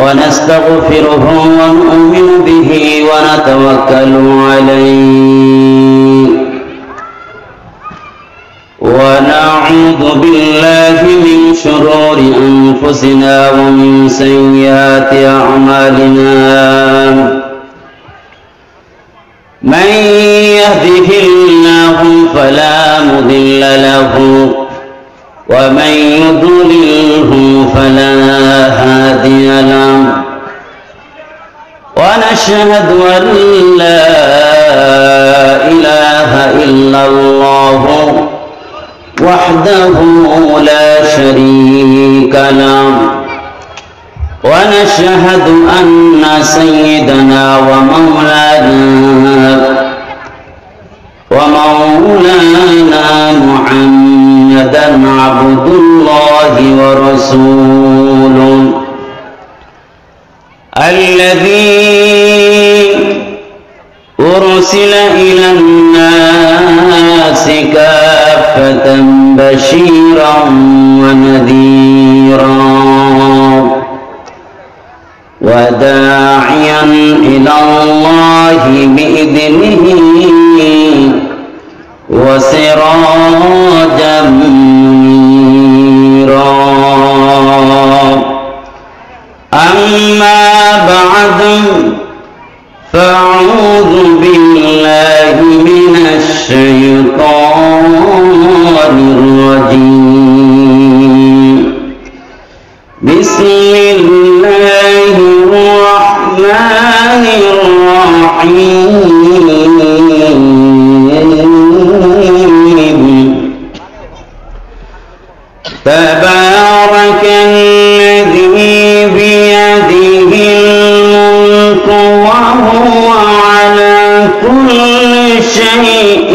ونستغفره ونؤمن به ونتوكل عليه ونعوذ بالله من شرور أنفسنا ومن سيئات أعمالنا من يهده الله فلا مضل له ومن يضلله فلا هادي له ونشهد أن لا إله إلا الله وحده لا شريك له ونشهد أن سيدنا ومولانا محمدا عبد الله ورسوله الذي أرسل إلى الناس كافة بشيرا ونذيرا وداعيا إلى الله بإذنه وسراجا منيرا أما بعد فأعوذ بالله من الشيطان الرجيم بسم الله الرحمن الرحيم تبارك الذي بيده الملك وهو على كل شيء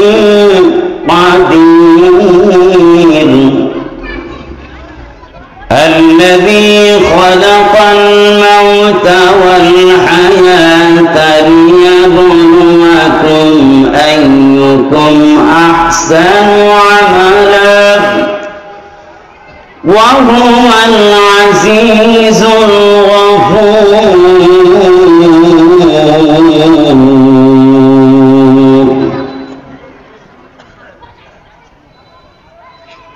قدير الذي خلق الموت والحياة ليبلوكم أيكم أحسن عملا وهو العزيز الغفور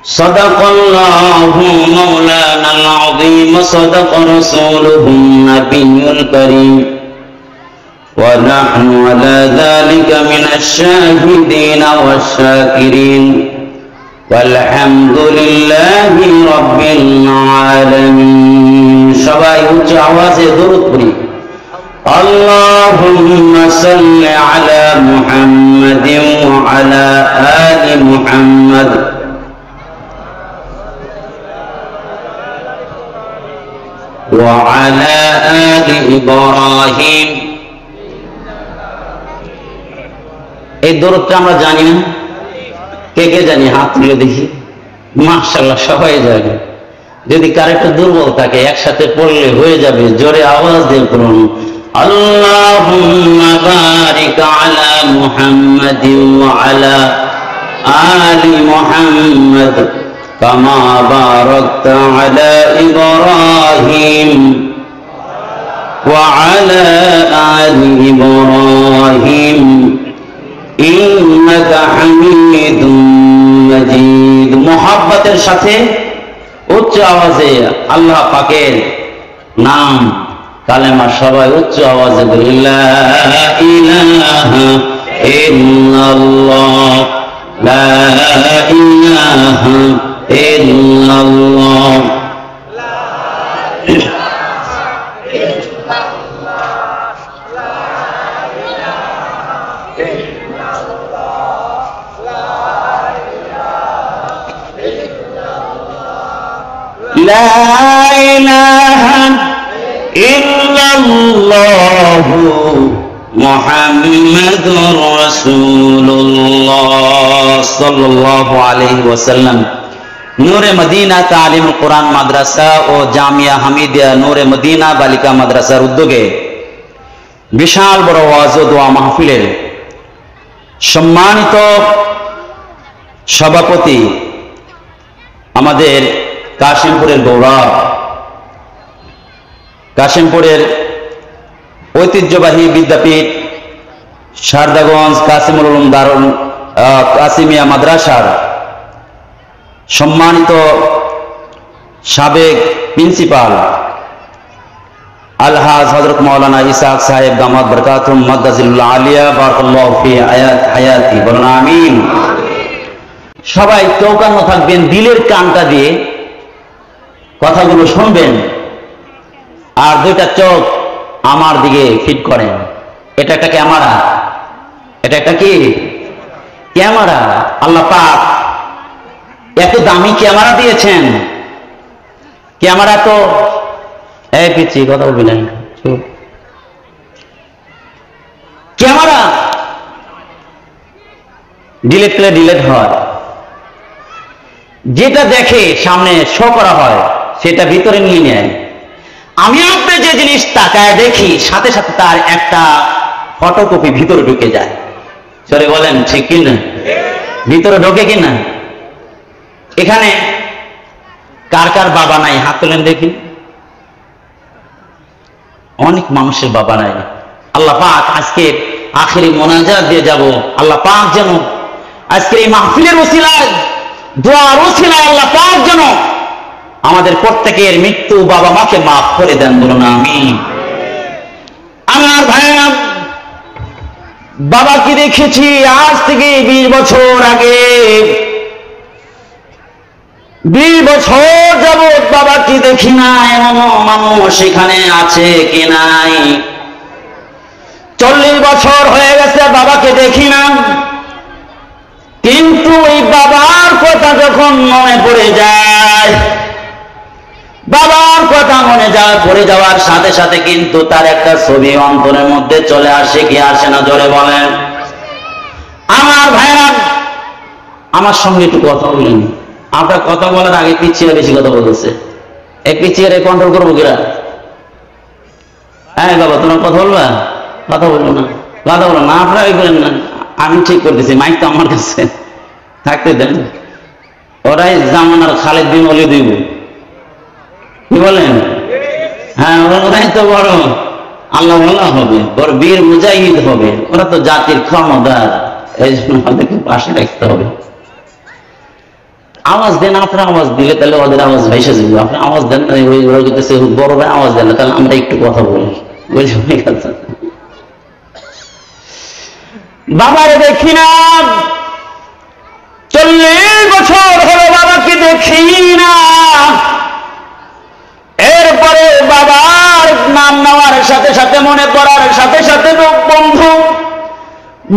صدق الله مولانا العظيم صدق رسوله النبي الكريم ونحن على ذلك من الشاهدين والشاكرين والحمد لله رب العالمين সবাই উচ্চ আওয়াজে দরুদ পড়ি اللهم صل على محمد وعلى آل محمد وعلى آل إبراهيم এই দরুদটা আমরা জানি না কে কে জানি হাত তুলে দেখি মাশাআল্লাহ সবাই জানে যদি কার একটু দুর্বল থাকে একসাথে পড়লে হয়ে যাবে জোরে আওয়াজ দিয়ে পড়ুন আল্লাহুম্মা বারিক আলা মুহাম্মাদিন ওয়া আলা আলি মুহাম্মাদ কামা বারাকতা আলা ইব্রাহিম ওয়া আলা আলি ইব্রাহিম ইন্নাকা হামিদুম মাজিদ মুহাব্বতের সাথে উচ্চ আওয়াজে আল্লাহ পাকের নাম কালেমা সবাই উচ্চ আওয়াজে বলি লা ইলাহা ইল্লাল্লাহ লা ইলাহা ইল্লাল্লাহ لا إله إلا الله محمد رسول الله صلى الله عليه وسلم নূরে মদিনা তালিম কোরআন মাদ্রাসা ও জামিয়া হামিদিয়া নূরে মদিনা বালিকা মাদ্রাসার উদ্যোগে বিশাল বড় ওয়াজ ও দোয়া মাহফিলের সম্মানিত সভাপতি আমাদের কাশিমপুরের গৌরব কাশিমপুরের ঐতিহ্যবাহী বিদ্যাপীঠ শারদাগঞ্জ কাসিমুল উলুম দারুল কাসিমিয়া মাদ্রাসার সম্মানিত সাবেক প্রিন্সিপাল আলহাজ হযরত মাওলানা ইসহাক সাহেব দামাত বরকাতুহুম মাদ্দাজিল্লাহ আলিয়া বারাকাল্লাহু ফি হায়াতি, বলুন আমিন। সবাই চৌকান্ন থাকবেন, দিলের কানটা দিয়ে কথাগুলো শুনবেন, আর দুইটা চোখ আমার দিকে ফিট করেন। এটা একটা ক্যামেরা, এটা একটা কি ক্যামেরা। আল্লাহ পাক এত দামি ক্যামেরা দিয়েছেন। ক্যামেরা তো এই পিচ্ছি কথা বলবি না, ক্যামেরা ডিলিট করলে ডিলিট হয়, যেটা দেখে সামনে শো করা হয় সেটা ভিতরে নিয়ে নেয়। আমি আপনি যে জিনিস তাকায় দেখি সাথে সাথে তার একটা ফটোকপি ভিতরে ঢুকে যায়। সরে বলেন ঠিক কিনা? ভিতরে ঢোকে কিনা? এখানে কার কার বাবা নাই হাত তোলেন দেখি। অনেক মানুষের বাবা নাই। আল্লাহ পাক আজকে আখেরি মোনাজাত দিয়ে যাব। আল্লাহ পাক যেন আজকে এই মাহফিলের ওসিলায়, দোয়ার ওসিলায় আল্লাহ পাক যেন আমাদের প্রত্যেকের মৃত্যু বাবা মাকে মাফ করে দেন, বলুন আমিন। আমার ভাইরা, বাবাকে দেখেছি আজ থেকে 20 বছর আগে। 20 বছর যাবৎ বাবাকে দেখি না, এমন মানুষ এখানে আছে কি নাই? 40 বছর হয়ে গেছে বাবাকে দেখি না, কিন্তু ওই বাবার কথা যখন মনে পড়ে যায়, বাবার কথা মনে পড়ে যাওয়ার সাথে সাথে কিন্তু তার একটা ছবি অন্তরের মধ্যে চলে আসে কি আসে না? জোরে বলেন। আমার ভাইরা, আমার সঙ্গে একটু কথা বলেন। আপনার কথা বলার আগে পিছিয়ে বেশি কথা বলতেছে, এই পিছিয়ে কন্ট্রোল করবো কিরা? হ্যাঁ বাবা, তোমার কথা বলবা? কথা বলবো না, কথা বলো না, আপনারা বলেন না, আমি ঠিক করতেছি, মাইক তো আমার কাছে থাকতে দেন। ওরাই জামানার খালেদ বিন ওলি দিব, কি বলেন? হ্যাঁ, ওরাই তো বড় আল্লাহ হবে, বড় বীর মুজাহিদ হবে, ওরা তো জাতির ক্ষমতার। এই জন্য আমাদেরকে পাশে রাখতে হবে। আওয়াজ দেন, আপনারা আওয়াজ দিলে তাহলে ওদের আওয়াজ ভেসে যাবে। আপনি আওয়াজ দেন না, ওরা করতেছে বড় ভাই আওয়াজ দেন না, তাহলে আমরা একটু কথা বলি, বুঝলেন? বাবারে দেখি না, 40 বছর হলো বাবাকে দেখি না। এরপরে বাবার নাম নেওয়ার সাথে সাথে, মনে পড়ার সাথে সাথে বন্ধু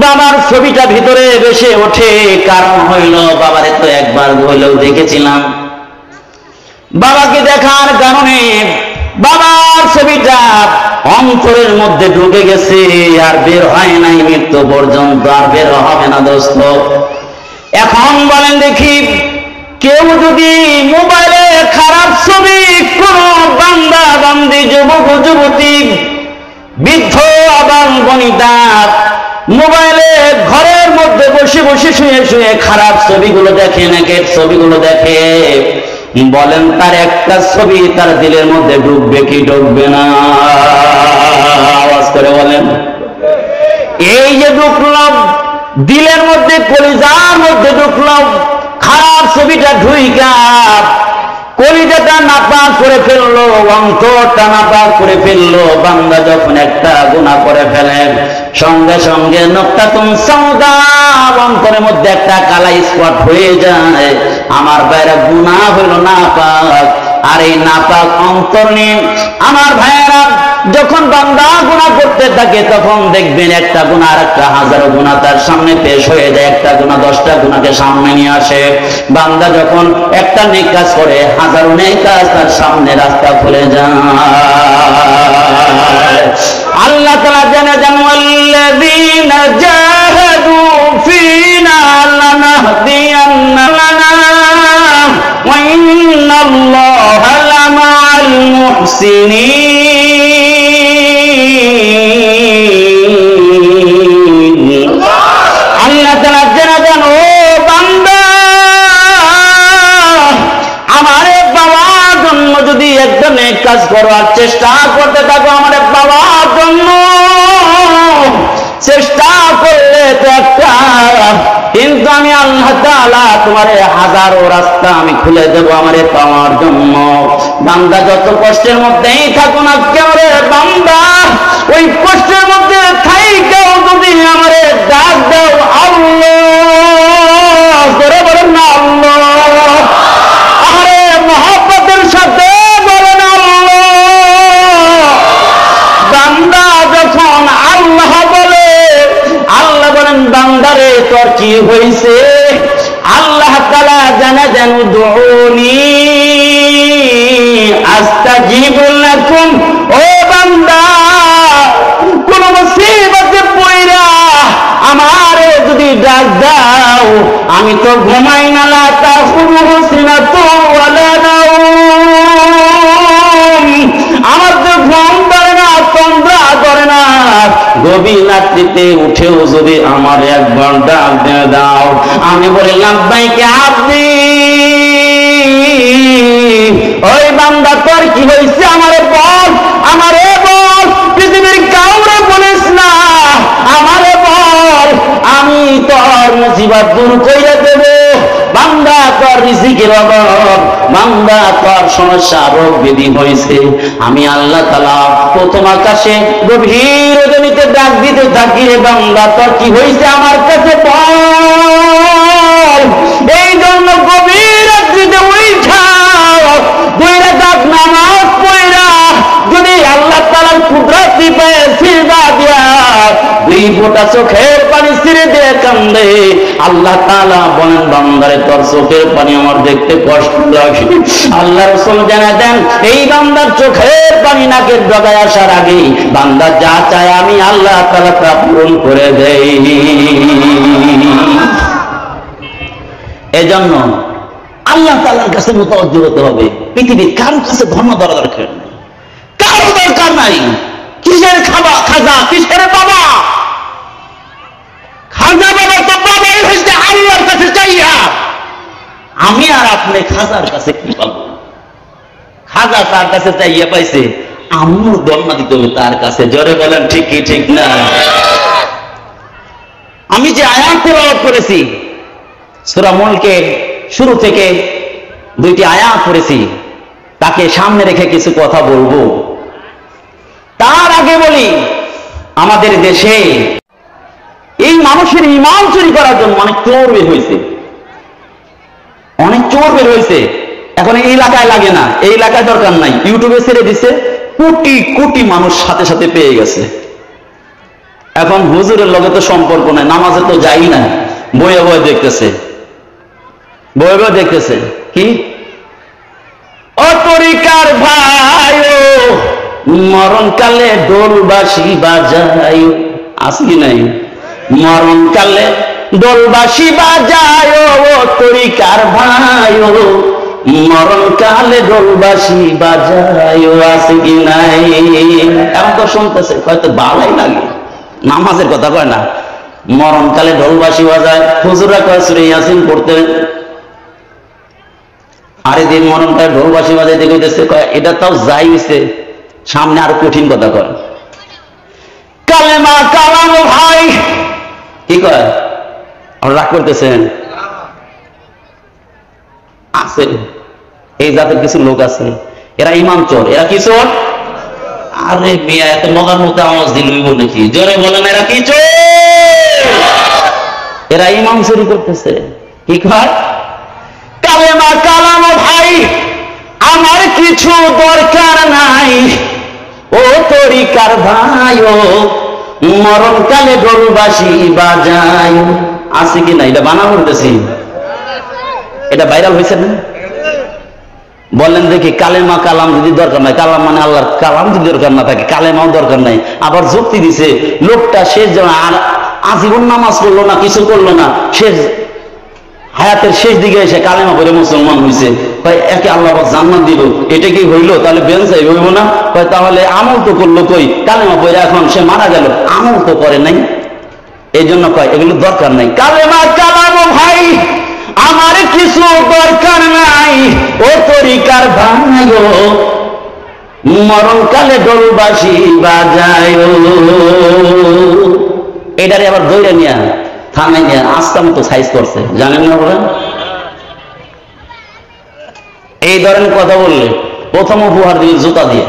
বাবার ছবিটা ভিতরে বেশে ওঠে। কারণ হইল বাবারে তো একবার হইলেও দেখেছিলাম। বাবাকে দেখার কারণে বাবার ছবিটা অন্তরের মধ্যে ঢুকে গেছে, আর বের হয় নাই মৃত্যু পর্যন্ত, আর বের হবে না দোস্ত। এখন বলেন দেখি, কেউ যদি মোবাইলে খারাপ ছবি কোন বান্দা বান্দি, যুবক যুবতী, বৃদ্ধ আবাল বনিতা মোবাইলে ঘরের মধ্যে বসে বসে শুয়ে শুয়ে খারাপ ছবিগুলো দেখে, নেকেট ছবিগুলো দেখে, বলেন তার একটা ছবি তার দিলের মধ্যে ঢুকবে কি ঢুকবে না? আওয়াজ করে বলেন। এই যে ঢুকলাম দিলের মধ্যে, কলিজার মধ্যে ঢুকলাম, খারাপ ছবিটা ঢুইকা কলিজাটা নাপাক করে ফেললো, অন্তরটা নাপাক করে ফেললো। বান্দা যখন একটা গুনাহ করে ফেলে, সঙ্গে সঙ্গে নক্তাতুন সাউদা, অন্তরের মধ্যে একটা কালা স্পট হয়ে যায়। আমার বাইরে গুনাহ হইল নাপাক, আর এই নাপাক অন্তর নিয়ে আমার ভাইয়েরা যখন বান্দা গুনাহ করতে থাকে, তখন দেখবেন একটা গুনাহ আর একটা হাজারো গুনাহ তার সামনে পেশ হয়ে যায়। একটা গুনাহ 10টা গুনাহকে সামনে নিয়ে আসে। বান্দা যখন একটা নেক কাজ করে, হাজারো নেক কাজ তার সামনে রাস্তা খুলে যায়। আল্লাহ তাআলা জানেন, ওয়াল্লাযীনা জাহাদু ফীনা লানাহদিয়ান্নাহুম ওয়া ইন্নাল্লাহা লামাআল মুহসিনিন। আল্লাহ তাআলা জানেন, ও বান্দা, আমার বাবার জন্য যদি একদম কাজ করো আর চেষ্টা করতে থাকো আমার পাওয়ার জন্য। চেষ্টা করলে তো একটা, কিন্তু আমি আল্লাহ তাআলা তোমারে হাজারো রাস্তা আমি খুলে দেব আমারে পাওয়ার জন্য। বান্দা যত কষ্টের মধ্যেই থাকো না কেন রে বান্দা, ওই কষ্টের মধ্যে থাইকেও যদি আমারে ডাক দাও আল্লাহ করে বলেন না আল্লাহ, আরে মহব্বতের সাথে বলেন আল্লাহ। বান্দা যখন আল্লাহ বলে, আল্লাহ বলেন বান্দারে তোর কি হয়েছে? আল্লাহ তাআলা জানা দেন উদউনি আস্তাজিবু লাকুম। ও বান্দা, কোন মুসিবতে পড়া আমারে যদি ডাক দাও, আমি তো ঘুমাই না, লা তাখুযুহু সিনাতু ওয়ালা নাওম, আমার তো ঘুম ধরে না, তন্দ্রা ধরে না। গভীর রাত্রিতে উঠেও যদি আমার একবার ডাক দিয়ে দাও, আমি বলি লাব্বাইকা আব্দি। ওই বান্দা তোর কি হয়েছে আমারে বল, আমারে বল, পৃথিবীর কাউরে বলিস না, আমারে বল, আমি তোর মুসিবত দূর কইরা দেব। বান্দা তোর রিজিকের অভাব, বান্দা তোর সমস্যা রোগ ব্যাধি হয়েছে, আমি আল্লাহ তাআলা প্রথম আকাশে গভীর রজনীতে ডাক দিতে থাকি, রে বান্দা তোর কি হয়েছে আমার কাছে বল। এই জন্য গভীর রাত্রিতে উঠা দুই রাকাত নামাজ পড়া যদি আল্লাহ তাআলার কুদরতি পায় সিজদা দিয়া দুই ফোঁটা চোখের পানি ছিঁড়ে দিয়ে কান্দে, আল্লাহ তাআলা বলেন বান্দারে তোর চোখের পানি আমার দেখতে কষ্ট লাগে। আল্লাহ রাসূল জানা দেন এই বান্দার চোখের পানি নাকের ডগায় আসার আগেই বান্দা যা চায় আমি আল্লাহ তাআলা তা পূরণ করে দেই। এজন্য আল্লাহ তাআলার কাছে মুতাওয়াজ্জিহ হতে হবে। পৃথিবীর কারো কাছে ধর্ম দেওয়ার দরকার নেই, কারো দরকার নাই। কিসের খাবা খাজা, কিসের বাবা? খাজা বাবা তো বাবাই হয়েছে আল্লাহর কাছে চাইয়া। আমি আর আপনি খাজার কাছে কি পাবো? খাজা তার কাছে চাইয়া পাইছে, আম্মুর দন্না দিতে হবে তার কাছে। জোরে বলেন ঠিক কি ঠিক না? আমি যে আয়াত তেলাওয়াত করেছি সূরা মুলকের শুরু থেকে দুইটি আয়াত পড়েছি, তাকে সামনে রেখে কিছু কথা বলবো। তার আগে বলি, আমাদের দেশে এই মানুষের ঈমান চুরি করার জন্য অনেক চোর বের হয়েছে, অনেক চোর বের হয়েছে। এখন এই এলাকায় লাগে না, এই এলাকায় দরকার নাই, ইউটিউবে ছেড়ে দিছে, কোটি কোটি মানুষ সাথে সাথে পেয়ে গেছে। এখন হুজুরের লগে তো সম্পর্ক নাই, নামাজে তো যাই না, বয়ে বয়ে দেখতেছে, বয়ে বয়ে দেখতেছে কি ও তরিকার ভাই, মরণকালে ডোলবাসি বাজায়, আসি নাই? মরণকালে ডোলবাসি বাজায় ও তরিকার ভাই, মরণকালে ডোলবাসি বাজায়, আসি কি নাই? এমন তো শুনতেছে, হয়তো ভালোই লাগে, নামাজের কথা কয় না, মরণকালে ঢোলবাসি বাজায়। হুজুরা কয় সূরা ইয়াসিন পড়তে, আরে দিন মরণকালে ঢোলবাসি বাজাইতে কইতেছে, কয় এটা তাও যাই হইছে, সামনে আরো কঠিন কথা কয়, কালেমা কালাম ভাই। কি কয়? রাগ করতেছেন? আছে এই জাতের কিছু লোক আছে, এরা ইমাম চোর। এরা কি চোর? আরে মিয়া, এত মগার মতো আওয়াজ দিলইব নাকি? জোরে বলেন, এরা কি চোর? এরা ইমাম চুরি করতেছে। কি কয়? কালেমা কালাম ভাই, আমার কিছু দরকার নাই, ও তরিকার ভাই, ও মরণকালে ডোলবাসি বাজায়, আছে কি না? এটা বানা করতেছি, এটা ভাইরাল হয়েছে না? বলেন দেখি, কালেমা কালাম যদি দরকার নাই, কালাম মানে আল্লাহর কালাম যদি দরকার না থাকে, কালেমাও দরকার নাই। আবার যুক্তি দিছে, লোকটা শেষ যেমন আর আজীবন নামাজ করলো না, কিছু করলো না, শেষ হায়াতের শেষ দিকে এসে কালেমা পড়ে মুসলমান হয়েছে, একে আল্লাহ জান্নাত দিল, এটা কি হইলো? তাহলে বেঞ্চাই হইব না? তাহলে আমল তো করলো কই? কালেমা পড়ে এখন সে মারা গেল, আমল তো করে নাই। এই জন্য কয় এগুলো দরকার নাই। কালেমা কালাম ভাই, আমার কিছু দরকার নাই, ও তরিকার ভাই, মরণকালে ডোলবাসি বাজায়, এটারে আবার দৌড়ে নিয়ে থানায় নিয়ে আস্তা মতো সাইজ করছে, জানেন না বলেন? এই ধরনের কথা বললে প্রথম উপহার দিলে জুতা দিয়ে,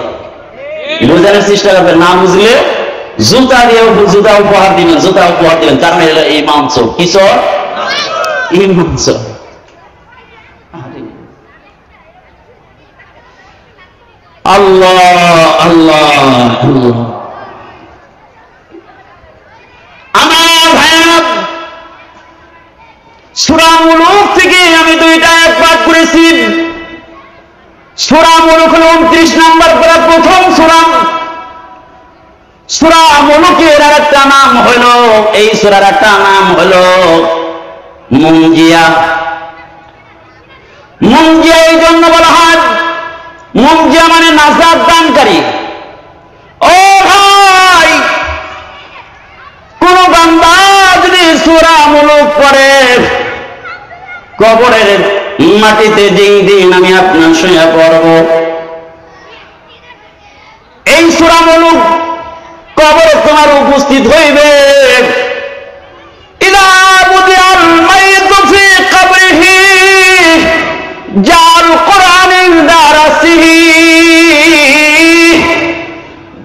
বোঝানোর চেষ্টা করবেন, না বুঝলে জুতা দিয়ে জুতা উপহার দিবেন, জুতা উপহার দিবেন, কারণ হলো এই মাংস কিশোর এই মাংস। আল্লাহ আল্লাহ আল্লাহ। আমার ভাইরা, সূরা মুলুক থেকে আমি দুইটা আয়াত পাঠ করেছি। সূরা মুলুক হলো 29 নম্বর পারা প্রথম সূরা। সূরা মুলুকের আরেকটা নাম হলো, এই সূরার একটা নাম হলো মুনজিয়া। মুনজিয়া এই জন্য বলা হয়, মুনজিয়া মানে নাজাত দানকারী। ও ভাই, কোন বান্দা যদি সূরা মুলুক পড়ে, কবরের মাটিতে যেই দিন আমি আপনার শুয়ে পড়ব, এই সূরা মুলুক কবরে তোমার উপস্থিত হইবে। ইদা বুদিয়াল মাইয়িতু ফি কবরিহি জাল কুরআনিন দারাসিহি।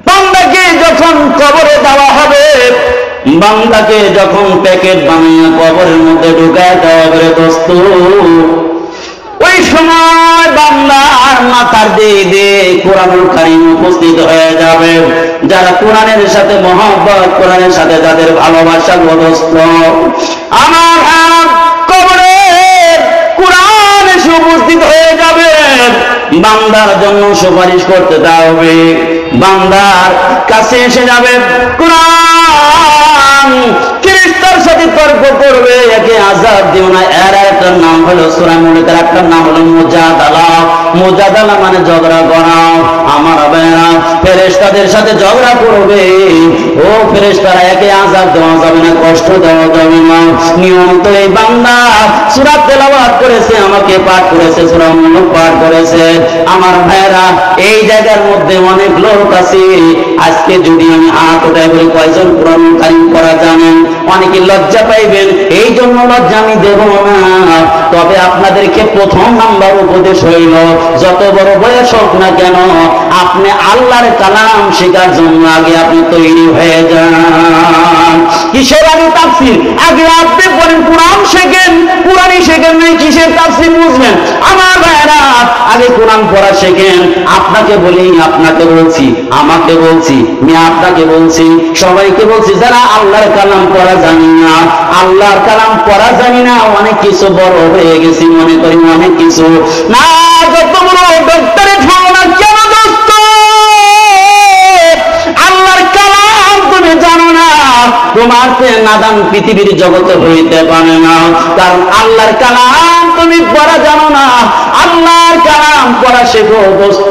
বান্দাকে যখন কবরে দেওয়া হবে, বান্দাকে যখন প্যাকেট বানিয়ে কবরের মধ্যে ঢুকায় দেওয়া হবে দোস্ত, ওই সময় বান্দার মাথার দিয়ে কোরআনুল কারীম উপস্থিত হয়ে যাবে। যারা কোরআনের সাথে মহব্বত, কোরআনের সাথে যাদের ভালোবাসা দোস্ত, আমার কবরে কোরআন এসে উপস্থিত হয়ে যাবে। বান্দার জন্য সুপারিশ করতে হবে, বান্দার কাছে এসে যাবে কোরআন। ফেরেশতার সাথে তর্ক করবে, একে আযাব দিও না। এর একটা নাম হলো সূরা মুলুকের একটা নাম হলো মুজাদালা। মুজাদালা মানে ঝগড়া করা। আমার ভাইরা, ফেরেশতাদের সাথে ঝগড়া করবে। ও ফেরেশতারা, একে আযাব দেওয়া যাবে না, কষ্ট দেওয়া যাবে না। নিয়মিত এই বান্দা সূরা তেলাওয়াত করেছে, আমাকে পাঠ করেছে, সূরা মুলুক পাঠ করেছে। আমার ভাইরা, এই জায়গার মধ্যে অনেক লোক আছে। আজকে যদি আমি হাত উঠাই বলি কয়জন কোরআনুল কারীম পড়া জানেন, অনেকে লজ্জা পাইবেন, এই জন্য লজ্জা আমি দেব না। তবে আপনাদেরকে প্রথম নাম্বার উপদেশ হইল, যত বড় বয়স হোক না কেন, আপনি আল্লাহর কালাম শেখার জন্য আগে আপনি তৈরি হয়ে যান। কিসের আগে তাফসীর? আগে আপনি পড়েন, কোরআন শেখেন। কোরআনই শেখেন নাই, কিসের তাফসীর বুঝবেন? আমার ভাইরা, আগে কোরআন পড়া শেখেন। আপনাকে বলি, আপনাকে বলছি, আমাকে বলছি, আমি আপনাকে বলছি, সবাইকে বলছি, যারা আল্লাহর কালাম পড়া জানি না, আল্লাহর কালাম পড়া জানি না, অনেক কিছু বড় হয়ে গেছি মনে করি, অনেক কিছু না। যত বড় ডক্টরেট হও না কেন দোস্ত, আল্লাহর কালাম তুমি জানো না, তোমার নাদান পৃথিবীর জগতে হইতে পারে না। কারণ আল্লাহর কালাম তুমি পড়া জানো না। আল্লাহর কালাম পড়া শেখো দোস্ত।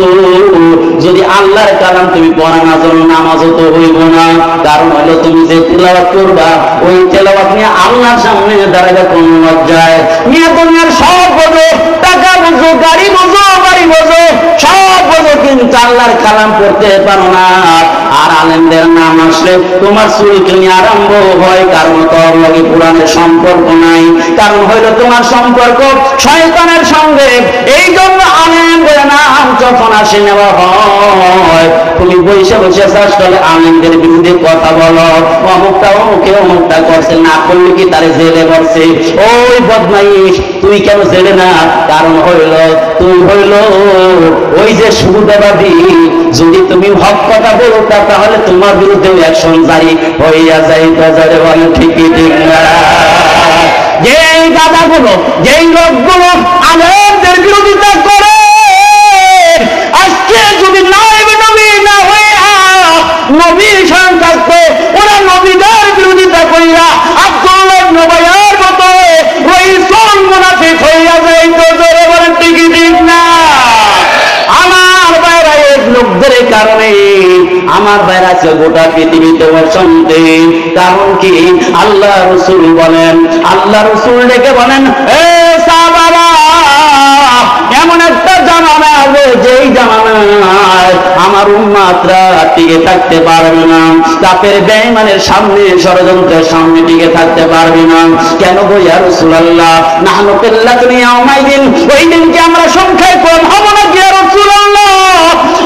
যদি আল্লাহর কালাম তুমি পড়া না জানো, নামাজও তো হইব না। কারণ হলো তুমি যে তেলাওয়াত করবা, ওই তেলাওয়াত নিয়ে আল্লাহর সামনে দাঁড়াবে কোন লজ্জায়। নিয়ে দুনিয়ার সব বোঝো, টাকা বোঝো, গাড়ি বোঝো, বাড়ি বোঝো, সব বোঝো, কিন্তু আল্লাহর কালাম পড়তে পারো না। আর আলেমদের নাম আসলে তোমার চুলকানি আরম্ভ হয়, কারণ তোর লগে কোরআনের সম্পর্ক নাই। কারণ হইল তোমার সম্পর্ক শয়তানের সঙ্গে। এই জন্য আলেমদের নাম যখন আসে নেওয়া হয়, তুমি বসে বসে চাষলে আলেমদের বিরুদ্ধে কথা বলো, অমুকটা অমুকে অমুকটা করছে, না করলে কি তারে জেলে করছে, ওই বদমাইশ, তুই কেন জেলে না? কারণ হইল তুই হইল ওই যে সুবিধাবাদী। যদি তুমি হক কথা বলো, তাহলে তোমার বিরুদ্ধে অ্যাকশন জারি হইয়া যাইতে যাবে। বলে ঠিকই ঠিক না? যেই দাদাগুলো, যেই লোকগুলো আলেমদের বিরোধিতা করে, আজকে যদি নায়েব নবী না হইয়া নবীর স্বয়ং থাকতো, ওরা নবীদের বিরোধিতা করিয়া আব্দুল্লাহ ইবনে উবাইয়ের মতো রইসুল মুনাফিক হইয়া যাইতো। জোরে বলেন ঠিকই ঠিক না? আমার বাইরা এই লোকদের কারণে আমার বাইরা আছে গোটা পৃথিবীতে অশান্তি। কারণ কি? আল্লাহ রাসূল বলেন, আল্লাহ রাসূল ডেকে বলেন, এ সাহাবারা, এমন একটা জামানা যেই জামানায় আমার উম্মাতরা টিকে থাকতে পারবে না, কাফের বেঈমানের সামনে, ষড়যন্ত্রের সামনে টিকে থাকতে পারবে না। কেন গো ইয়া রাসূলুল্লাহ, নাহনু কিল্লাতুন ইয়াউমাইদিন, ওই দিন কি আমরা সংখ্যায় কম হব না ইয়া রাসূলুল্লাহ?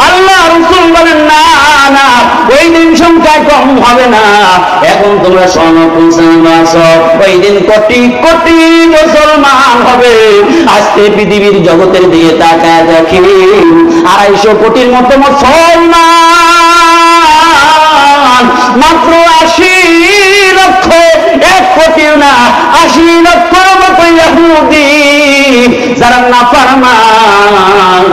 আল্লাহ রাসূল বলেন না না, ওই দিন সংখ্যায় কম হবে না। এখন তোমরা আছো, ওই দিন কোটি কোটি মুসলমান হবে। আজকে পৃথিবীর জগতের দিকে তাকায় দেখি, 250 কোটির মতো মুসলমান, মাত্র 80 লক্ষ, 1 কোটিও না, 80 লক্ষর মতো ইহুদি যারা নাফরমান,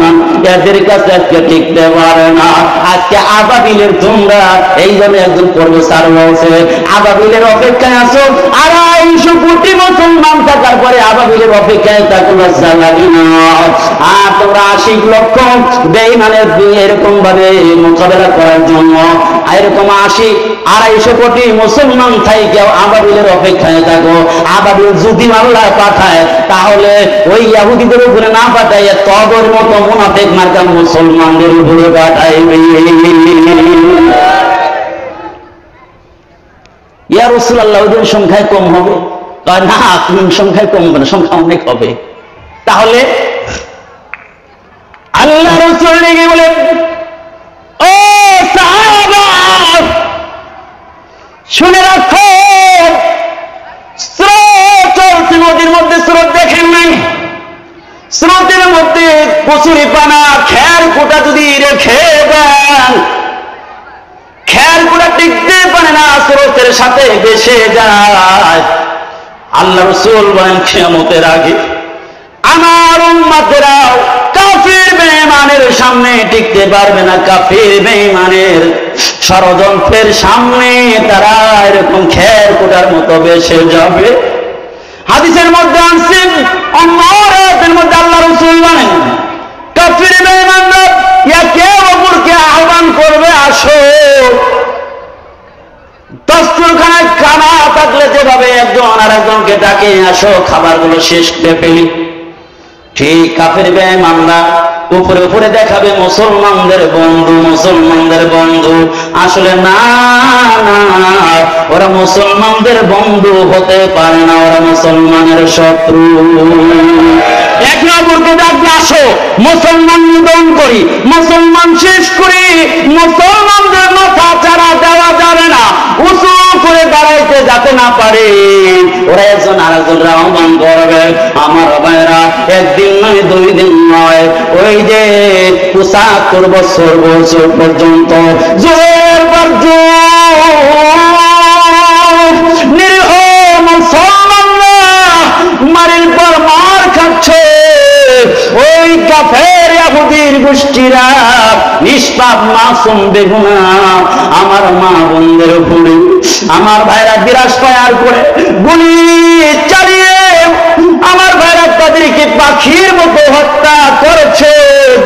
এদের কাছে আজকে টিকতে পারে না। আজকে আবাবিলের তোমরা, এই জন্য একজন প্রফেসর বলছে, আবাবিলের অপেক্ষায় আছো। 250 কোটি মুসলমান থাকার পরে আবাবিলের অপেক্ষায় থাকো, লজ্জা লাগে না? আর তোমরা 80 লক্ষ বেঈমানের এরকম ভাবে মোকাবেলা করার জন্য এরকম 250 কোটি মুসলমান থাইকেও আবাবিলের অপেক্ষায় থাকো। আবাবিল যদি আল্লাহ পাঠায়, তাহলে ওই ইহুদিদের উপরে না পাঠায়, তগর মতো মুনাফিক মার্কা মুসলমানদের উপরে পাঠাইবে। ইয়া রাসূলুল্লাহ, ওদের সংখ্যায় কম হবে? না, সংখ্যায় কম হবে না, সংখ্যা অনেক হবে। তাহলে আল্লাহ রাসূল লেগে বলেন, ও সাহাবা শুনে রাখো, স্রোত চলছে নদীর মধ্যে, স্রোত দেখেন নাই? স্রোতের মধ্যে কচুরি পানা, খের কোটা যদি রেখে দেন, খের কোটা টিকতে পারে না, স্রোতের সাথে ভেসে যায়। আল্লাহ রাসূল বলেন, কিয়ামতের আগে আমার উম্মতেরাও কাফির বেঈমানের সামনে টিকতে পারবে না। কাফির বেঈমানের ষড়যন্ত্রের সামনে তারা এরকম খের কোটার মতো ভেসে যাবে। হাদিসের মধ্যে আনছেন, অন্যের মধ্যে আল্লাহ রাসূল বলেন, কাফির বেঈমানরা একে অপরকে আহ্বান করবে, আসো। দস্তরখানায় খানা থাকলে যেভাবে একজন আর একজনকে ডাকে, আসো খাবারগুলো শেষ করে ফেলি, ঠিক কাফের বেঈমানরা উপরে উপরে দেখাবে মুসলমানদের বন্ধু, মুসলমানদের বন্ধু। আসলে না না, ওরা মুসলমানদের বন্ধু হতে পারে না, ওরা মুসলমানের শত্রু। একে অপরকে ডাকবে, আসো মুসলমান নিধন করি, মুসলমান শেষ করি। মুসলমানদের মাথা চারা দেওয়া যাবে না, উঁচু করে দাঁড়াইতে যাতে না পারে, ওরা একজন আরেকজনরা আহ্বান করবে। আমার ভাইরা, একদিন নয়, 2 দিন নয়, ওই যে 75 বছর পর্যন্ত জোর পর নিরীহ মুসলমানরা মারির পর মার খাচ্ছে। ওই কাফের ইহুদির গোষ্ঠীরা নিষ্পাপ মাসুম বেগুনা আমার মা বোনদের উপরে, আমার ভাইরা বিরাজ পায়ার করে গুলি চালিয়ে আমার ভাইরা তাদেরকে পাখির মতো হত্যা করেছে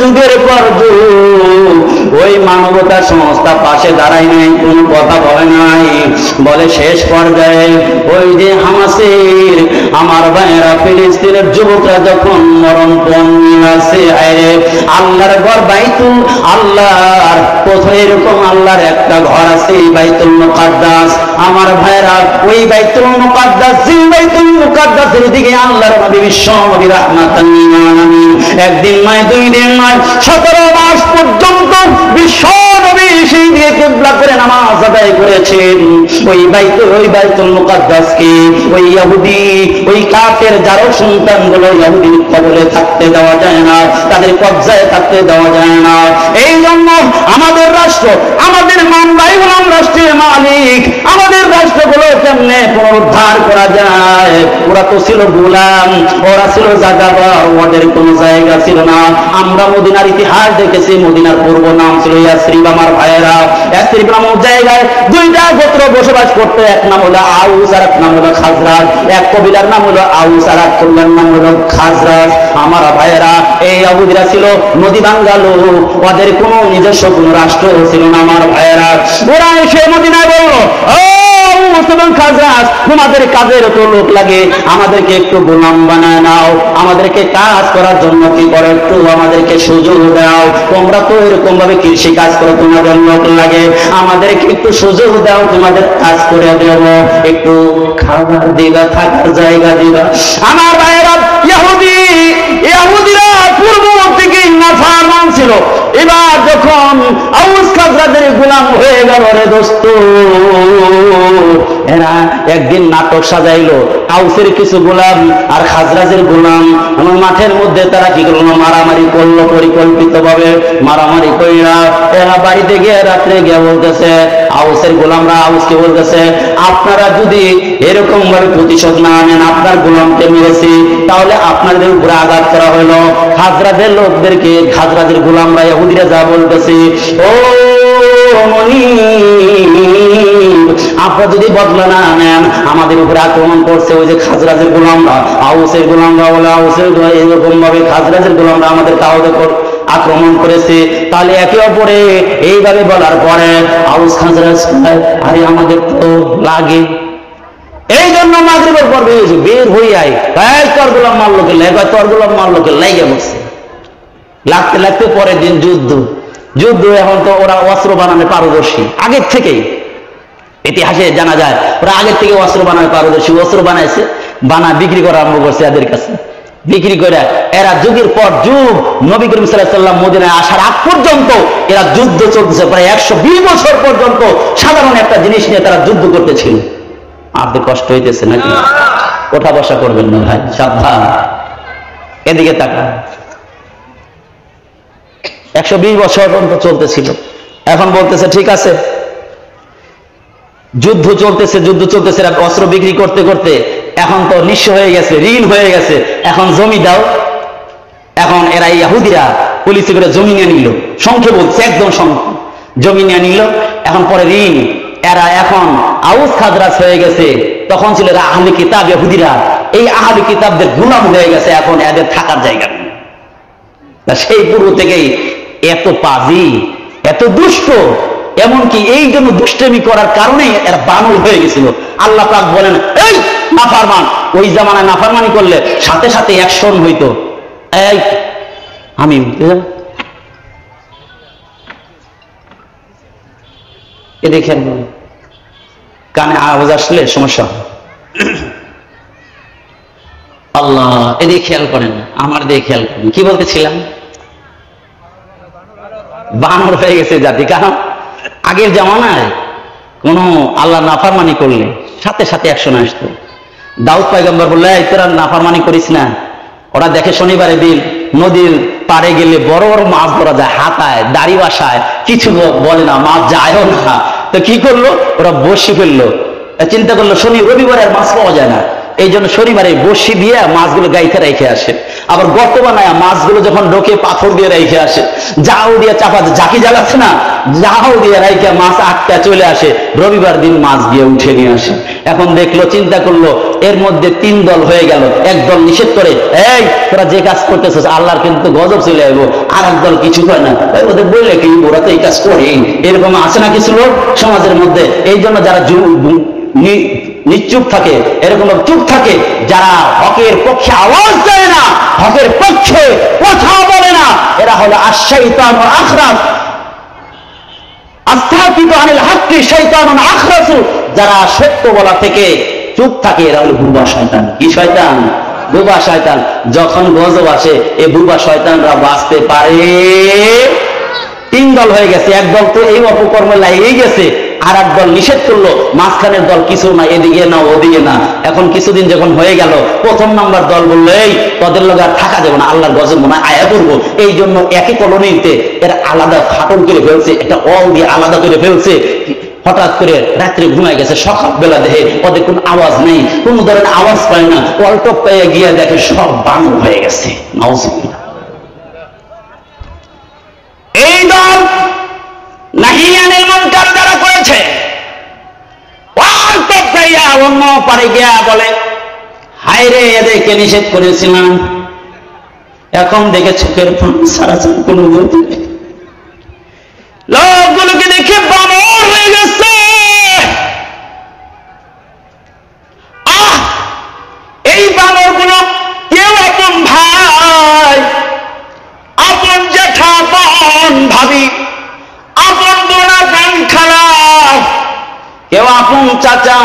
যুগের পর যুগ। ওই মানবতা সংস্থা পাশে দাঁড়ায় নাই, কোনো কথা বলে নাই। বলে শেষ পর্যায়ে ওই যে হামাসের আমার ভাইয়েরা, ফিলিস্তিনের যুবকরা যখন মরণপণ আছে, আল্লাহর ঘর বাইতুল, আল্লাহর কোথায় এরকম আল্লাহর একটা ঘর আছে, বাইতুল মুকাদ্দাস। আমার ভাইয়েরা, ওই বাইতুল মুকাদ্দাস, যে বাইতুল মুকাদ্দাসের দিকে আল্লাহর নবী বিশ্ব নবী রাহমাতাল লিল আলামিন একদিন নয়, 2 দিন নয়, 17 মাস পর্যন্ত বিশ্ব নবী সেই দিয়ে কিবলা করে নামাজ আদায় করেছেন। ওই বাইতুল মুকাদ্দাসকে ওই ইহুদি, ওই কাফের যারও সন্তানগুলো ইহুদির কবলে থাকতে দেওয়া যায় না, তাদের কবজায় থাকতে দেওয়া যায় না। এই জন্য আমাদের রাষ্ট্র, আমাদের মানবাই গোলাম রাষ্ট্রের মালিক, আমাদের রাষ্ট্রগুলো কেমনে পুনরুদ্ধার করা যায়? ওরা তো ছিল গোলাম, ওরা ছিল জাগাবার, ওদের কোনো জায়গা ছিল না। আমরা মদিনার ইতিহাস দেখেছি, মদিনার পূর্ব নাম ছিল ইয়াসরিব। আমার ভাইয়েরা, ইয়াসরিব নামক জায়গায় 2টা গোত্র বসবাস করতে, এক নাম হলো আউস আর এক নাম হলো খাজরাজ। এক কবিলার নাম হলো আউস আর এক কবিলার নাম হলো খাজরাজ। আমার ভাইয়েরা, এই ইহুদিরা ছিল নদী ভাঙ্গা লোক, ওদের কোনো নিজস্ব কোনো রাষ্ট্র ছিল না। আমার ভাইয়েরা, ওরা এসে মদিনায় বলল, ও এবং খাজরাজ, তোমাদের কাজের তো লোক লাগে, আমাদেরকে একটু গোলাম বানায় নাও, আমাদেরকে কাজ করার জন্য কি করে একটু আমাদেরকে সুযোগ দাও। তোমরা তো এরকম ভাবে কৃষি কাজ করো, তোমাদের লোক লাগে, আমাদেরকে একটু সুযোগ দাও, তোমাদের কাজ করে দেব, একটু খাবার দিবা, থাকার জায়গা দিবা। আমার ভাইয়েরা, ইহুদিরা পূর্ব থেকে নাফরমান ছিল, এবার যখন আউস খাজরাজের গোলাম হয়ে গেল রে দোস্ত, এরা একদিন নাটক সাজাইলো, আউসের কিছু গোলাম আর খাজরাজের গোলাম আমার মাঠের মধ্যে তারা কি করলো, মারামারি করলো পরিকল্পিত ভাবে। মারামারি কইরা এরা বাড়িতে গিয়ে রাত্রে গিয়ে বলতেছে, আউসের গোলামরা আউসকে বলতেছে, আপনারা যদি এরকম ভাবে প্রতিশোধ না নেন, আপনার গোলামকে মেরেছি, তাহলে আপনাদের উপরে আঘাত করা হলো। খাজরাজের লোকদেরকে, খাজরাজের গোলামরা ইহুদিরা যা বলতেছে, ও আপনারা যদি বদলা না নেন, আমাদের উপরে আক্রমণ করছে ওই যে খাজরাজের গোলামরা, আউসের গোলামরা বলে, আউসের এরকম ভাবে খাজরাজের গোলামরা আমাদের কাউকে আক্রমণ করেছে। তাহলে একে অপরে এইভাবে বলার পরে আউস খাজরাজ, আরে আমাদের তো লাগে, এই জন্য মাগরিবের পর বের হয়ে আয়, তোর গোলাম মারলোকে লেগে, তোর গোলাম মারলোকে লেগে বসছে। লাগতে লাগতে পরের দিন যুদ্ধ। এখন তো ওরা অস্ত্র বানানো পারদর্শী আগের থেকেই, ইতিহাসে জানা যায় ওরা আগের থেকে অস্ত্র বানানো পারদর্শী। অস্ত্র বানাইছে, বিক্রি করা আরম্ভ করছে এদের কাছে। বিক্রি করে এরা যুগের পর যুগ নবী করিম সাল্লাল্লাহু আলাইহি ওয়াসাল্লাম মদিনায় আসার আগ পর্যন্ত এরা যুদ্ধ চলতেছে, প্রায় 120 বছর পর্যন্ত সাধারণ একটা জিনিস নিয়ে তারা যুদ্ধ করতেছিল। আপনাদের কষ্ট হইতেছে নাকি? ওঠা বসা করবেন না ভাই, সাবধান, এদিকে তাকান। 120 বছর পর্যন্ত চলতেছিল। এখন বলতেছে ঠিক আছে, যুদ্ধ চলতেছে, অস্ত্র বিক্রি করতে করতে এখন তো নিঃস্ব হয়ে গেছে, ঋণ হয়ে গেছে, এখন জমি দাও। এখন এরা ইহুদিরা পুলিশে করে জমি নিয়ে নিল, সংখ্যে বলছে একদম সংখ্যা, জমি নিয়ে নিল। এখন পরে ঋণ, এরা এখন আউস খাজরাজ হয়ে গেছে। তখন ছিল এরা আহলে কিতাব, ইহুদিরা এই আহলে কিতাবদের গোলাম হয়ে গেছে, এখন এদের থাকার জায়গা নেই। সেই পূর্ব থেকেই এত পাজি, এত দুষ্ট, এমনকি এই জন্য দুষ্টামি করার কারণে এরা বানর হয়ে গেছিল। আল্লাহ পাক বলেন, এই নাফরমান, ওই জামানায় নাফরমানি করলে সাথে সাথে অ্যাকশন হইতো। এই আমি এ দেখেন, কানে আওয়াজ আসলে সমস্যা। আল্লাহ, এদিকে খেয়াল করেন, আমার দিকে খেয়াল করেন। কি বলতেছিলাম? বানর হয়ে গেছে জাতি। কারণ আগের জামানায় কোন আল্লাহ নাফরমানি করলে সাথে সাথে অ্যাকশন আসতো। দাউদ পয়গম্বর বললে, তোরা নাফরমানি করিস না। ওরা দেখে শনিবারে দিন নদীর পাড়ে গেলে বড় বড় মাছ ধরা যায়, হাতায় দাড়ি বাসায়, কিছু বলে না, মাছ যায়ও না। তো কি করলো, ওরা বসি ফেললো। চিন্তা করলো রবিবারে আর মাছ পাওয়া যায় না, এই জন্য শনিবারে বসি দিয়ে মাছগুলো গাইতে রেখে আসে। আবার গর্ত বানায় মাছগুলো যখন ঢোকে পাথর দিয়ে রেখে আসে, যাও দিয়ে চাপা, জাকি জ্বালাচ্ছে না, যাও দিয়ে রেখে মাছ আটকা চলে আসে। রবিবার দিন মাছ দিয়ে উঠে নিয়ে আসে। এখন দেখলো, চিন্তা করলো, এর মধ্যে 3 দল হয়ে গেল। এক দল নিষেধ করে, এই তোরা যে কাজ করতেছিস আল্লাহর কিন্তু গজব চলে আসবো। আর এক দল কিছু হয় না, ওদের বললে কি ওরা তো এই কাজ করে। এরকম আছে না কিছু লোক সমাজের মধ্যে। এই জন্য যারা নিশ্চুপ থাকে, এরকম চুপ থাকে, যারা হকের পক্ষে আওয়াজ দেয় না, হকের পক্ষে কথা বলে না, এরা হলো আশ-শাইতান ওয়া আখরাস। আস্তাকিতু আনিল হাক্কি শাইতানুন আখরাসু, যারা সত্য বলা থেকে চুপ থাকে এরা হলো বুবা শয়তান। কি শয়তান? বুবা শয়তান। যখন গজব আসে এই বুবা শয়তানরা বাঁচতে পারে। 3 দল হয়ে গেছে। এক দল তো এই অপকর্মে লাগিয়ে গেছে, আর এক দল নিষেধ করলো, মাঝখানের দল কিছু না, এদিকে না ওদিকে না। এখন কিছুদিন যখন হয়ে গেল, প্রথম নাম্বার দল বললো, এই তোদের লোক আর থাকা যাবে না, আল্লাহর গজব মনে আয়া করবো। এই জন্য একই কলোনিতে এরা আলাদা ফাটল করে ফেলছে, একটা অল দিয়ে আলাদা করে ফেলছে। হঠাৎ করে রাত্রে ঘুমায় গেছে, সকাল বেলা দেখে ওদের কোনো আওয়াজ নেই, কোন ধরনের আওয়াজ পায় না। অল্টপ পেয়ে গিয়ে দেখে সব বানর হয়ে গেছে। নাউজুবিল্লাহ। এই দল নাহি আনিল মুনকার যারা করেছে, অল্টপ পেয়ে অন্য পারে গিয়া বলে, হায় রে, এদেরকে নিষেধ করেছিলাম, এখন দেখে চোখের পানি সারা কোনো গতি নেই। লোকগুলোকে দেখে বানর হয়ে গেছে। কেউ আপন চাচা,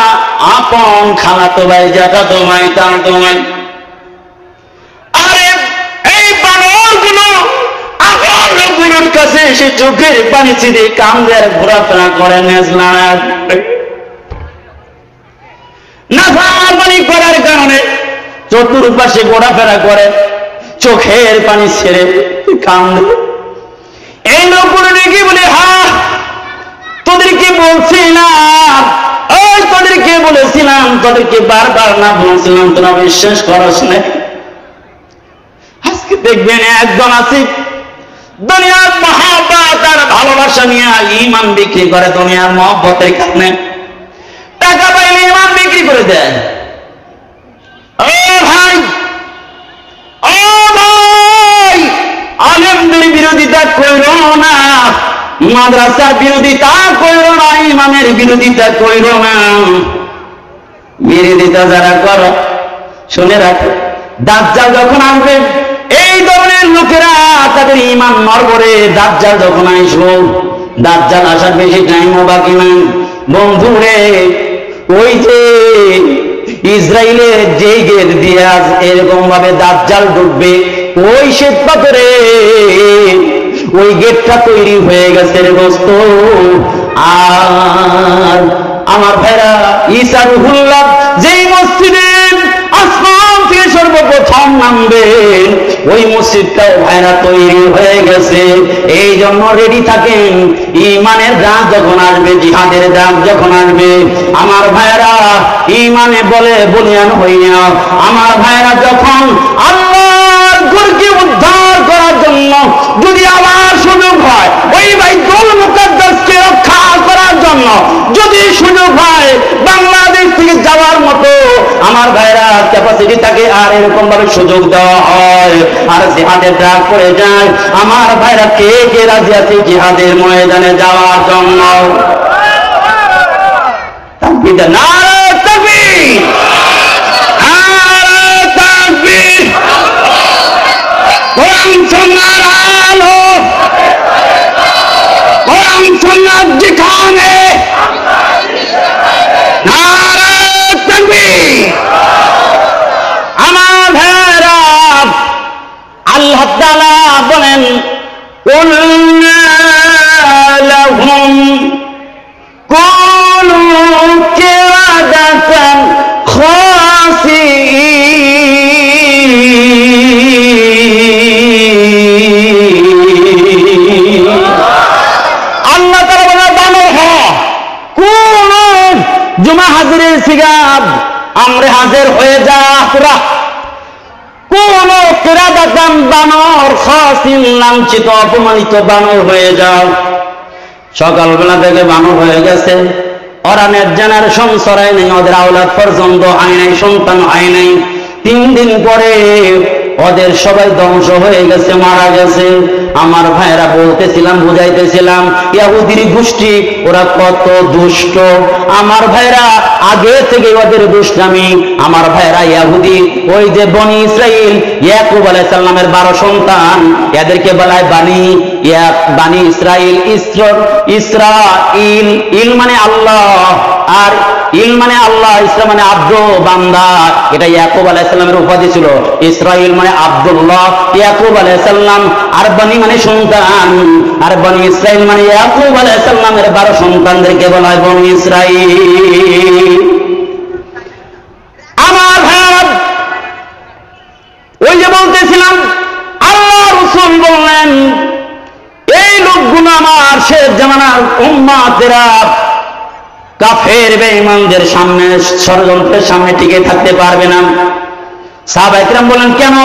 আপন খালাতো ভাই, জ্যাঠাতো ভাই, তাতো ভাই। আরে এই বানরগুলো আপন লোকগুলোর কাছে এসে চোখের পানি ছিঁড়ে কান্দে আর ঘোরাফেরা করে, নাফরমানি করার কারণে চতুর্পাশে ঘোরাফেরা করে, চোখের পানি ছেড়ে কান্দে। এই লোকগুলো নাকি বলে, হ্যাঁ তোদেরকে বলছিলাম, ওই তোদেরকে বলেছিলাম, তোদেরকে বারবার না বলছিলাম, তোরা বিশ্বাস করস না। আজকে দেখবেন একজন আছে দুনিয়ার মহব্বত আর ভালোবাসা নিয়ে ঈমান বিক্রি করে, দুনিয়ার মহব্বতের কারণে টাকা পাইলে ঈমান বিক্রি করে দেয়। ও ভাই, ও ভাই, আলেমদের বিরোধিতা কইরো না, মাদ্রাসার বিরোধিতা কইরো না, ইমামের বিরোধিতা কইরো না। বিরোধিতা যারা করো শুনে রাখো, দাজ্জাল যখন আসবে এই ধরনের লোকেরা তাদের ঈমান মরবরে। দাজ্জাল যখন আসবো, দাজ্জাল আসার বেশি টাইমও বাকি নাই বন্ধুরে। ওই যে ইসরায়েলের যে গেট দিয়ে আজ এরকম ভাবে দাজ্জাল ঢুকবে, ওই শ্বেত পাথরে ওই গেটটা তৈরি হয়ে গেছে রে দোস্ত। আর আমার ভাইরা, ঈসা রুহুল্লাহ যেই মসজিদে আসমান থেকে সর্বপ্রথম নামবেন, ওই মসজিদটাও ভাইরা তৈরি হয়ে গেছে। এই জন্য রেডি থাকেন, ঈমানের ডাক যখন আসবে, জিহাদের ডাক যখন আসবে, আমার ভাইরা ঈমানে বলে বলিয়ান হইয়া, আমার ভাইরা যখন আল্লাহর ঘরকে উদ্ধার করার জন্য যদি আবার সুযোগ হয়, ওই বাইতুল মুকাদ্দাসকে রক্ষা করার জন্য যদি সুযোগ হয়, বাংলাদেশ থেকে যাওয়ার মতো আমার ভাইরা ক্যাপাসিটি থাকে, আর এরকম ভাবে সুযোগ দেওয়া হয়, আর জিহাদের ডাক পড়ে যায়, আমার ভাইরা কে কে রাজি আছে জিহাদের ময়দানে যাওয়ার জন্য? তাকবীর, নারে তাকবীর, নারে তাকবীর। কোরআন সুন্নাহর আলো, কোরআন সুন্নাহ যেখানে, নারে তাকবীর। আমার ভাইরা, আল্লাহ তাআলা বলেন, কুলনা লাহুম কুনু কিরাদাতান খাসিঈন। আল্লাহ তাআলা বলেন, বানর হ, কোন জুমা হাজিরের সিগাব আমরে হাজির হয়ে যা, তোরা কোন কিরাদাতান বানর, খাসিন লাঞ্ছিত অপমানিত বানর হয়ে যাও। সকালবেলা থেকে বানর হয়ে গেছে, ওরা নেক্সট জেনারেশন ছড়ায় নাই, ওদের আওলাদ পর্যন্ত হয় নাই, সন্তান হয় নাই। 3 দিন পরে ওদের সবাই ধ্বংস হয়ে গেছে, মারা গেছে। আমার ভাইরা বলতেছিলাম, বুঝাইতেছিলাম, ইহুদির গোষ্ঠী ওরা কত দুষ্ট। আমার ভাইরা আগে থেকে ওদের দুষ্টামি। আমার ভাইরা ইহুদি, ওই যে বনি ইসরাইল, ইয়াকুব আলাইহিস সালামের 12 সন্তান, এদেরকে বলায় বানি ইসরাইল। ইসরাইল, ইল মানে আল্লাহ, আর ইল মানে আল্লাহ, ইসরা মানে আব্দ, বান্দা। এটা ইয়াকুব আলাইহিস সালামের উপাধি ছিল। ইসরাইল মানে আব্দুল্লাহ, ইয়াকুব আলাইহিস সালাম, আর বনি মানে সন্তান, আর বনি ইসরাইল মানে ইয়াকুব আলাইহিস সালামের 12 সন্তানদেরকে বলা হয় বনি ইসরাইল। আমার ভাই, ওই যে বলতেছিলাম, আল্লাহ রাসূল বললেন, এই লোকগুলো আমার শেষ জামানার উম্মতেরা কাফের বেঈমানদের সামনে, ষড়যন্ত্রের সামনে টিকে থাকতে পারবে না। সাহাবায়ে কিরাম বলেন, কেন?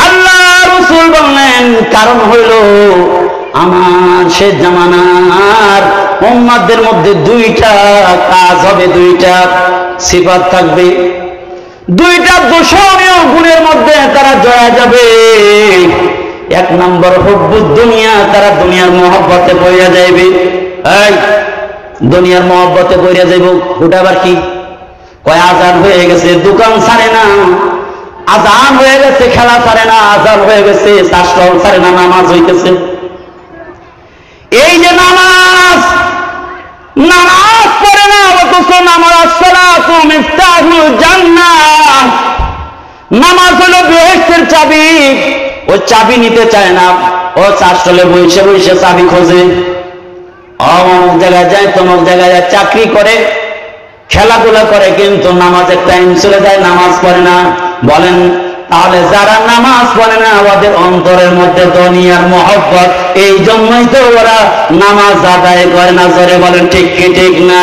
আল্লাহ রাসূল বললেন, কারণ হইল আমার শেষ জামানার উম্মতদের মধ্যে 2টা কাজ হবে, 2টা সিফাত থাকবে, 2টা দূষণীয় গুণের মধ্যে তারা জড়া যাবে। 1 নম্বর হুব্বুদ দুনিয়া, তারা দুনিয়ার মহব্বতে পড়িয়া যাইবে। এই দুনিয়ার মহব্বতে পড়িয়া যাইব, ওটা আবার কি? কয় আজান হয়ে গেছে, দোকান ছাড়ে না, আজান হয়ে গেছে, খেলা ছাড়ে না, আজান হয়ে গেছে, শাস্ত্র ছাড়ে না, নামাজ হইতেছে। এই যে নামাজ পড়ে না, মিফতাহুল জান্নাহ, নামাজ হলো বেহেশতের চাবি। ও চাবি নিতে চায় না, ও চাষতলে বসে বসে চাবি খোঁজে। অমুক জায়গায় যায়, তমুক জায়গায় যায়, চাকরি করে, খেলাধুলা করে, কিন্তু নামাজের টাইম চলে যায়, নামাজ পড়ে না। বলেন তাহলে যারা নামাজ পড়ে না ওদের অন্তরের মধ্যে দুনিয়ার মহব্বত, এই জন্যই তো ওরা নামাজ আদায় করে না। জোরে বলেন ঠিক কি ঠিক না?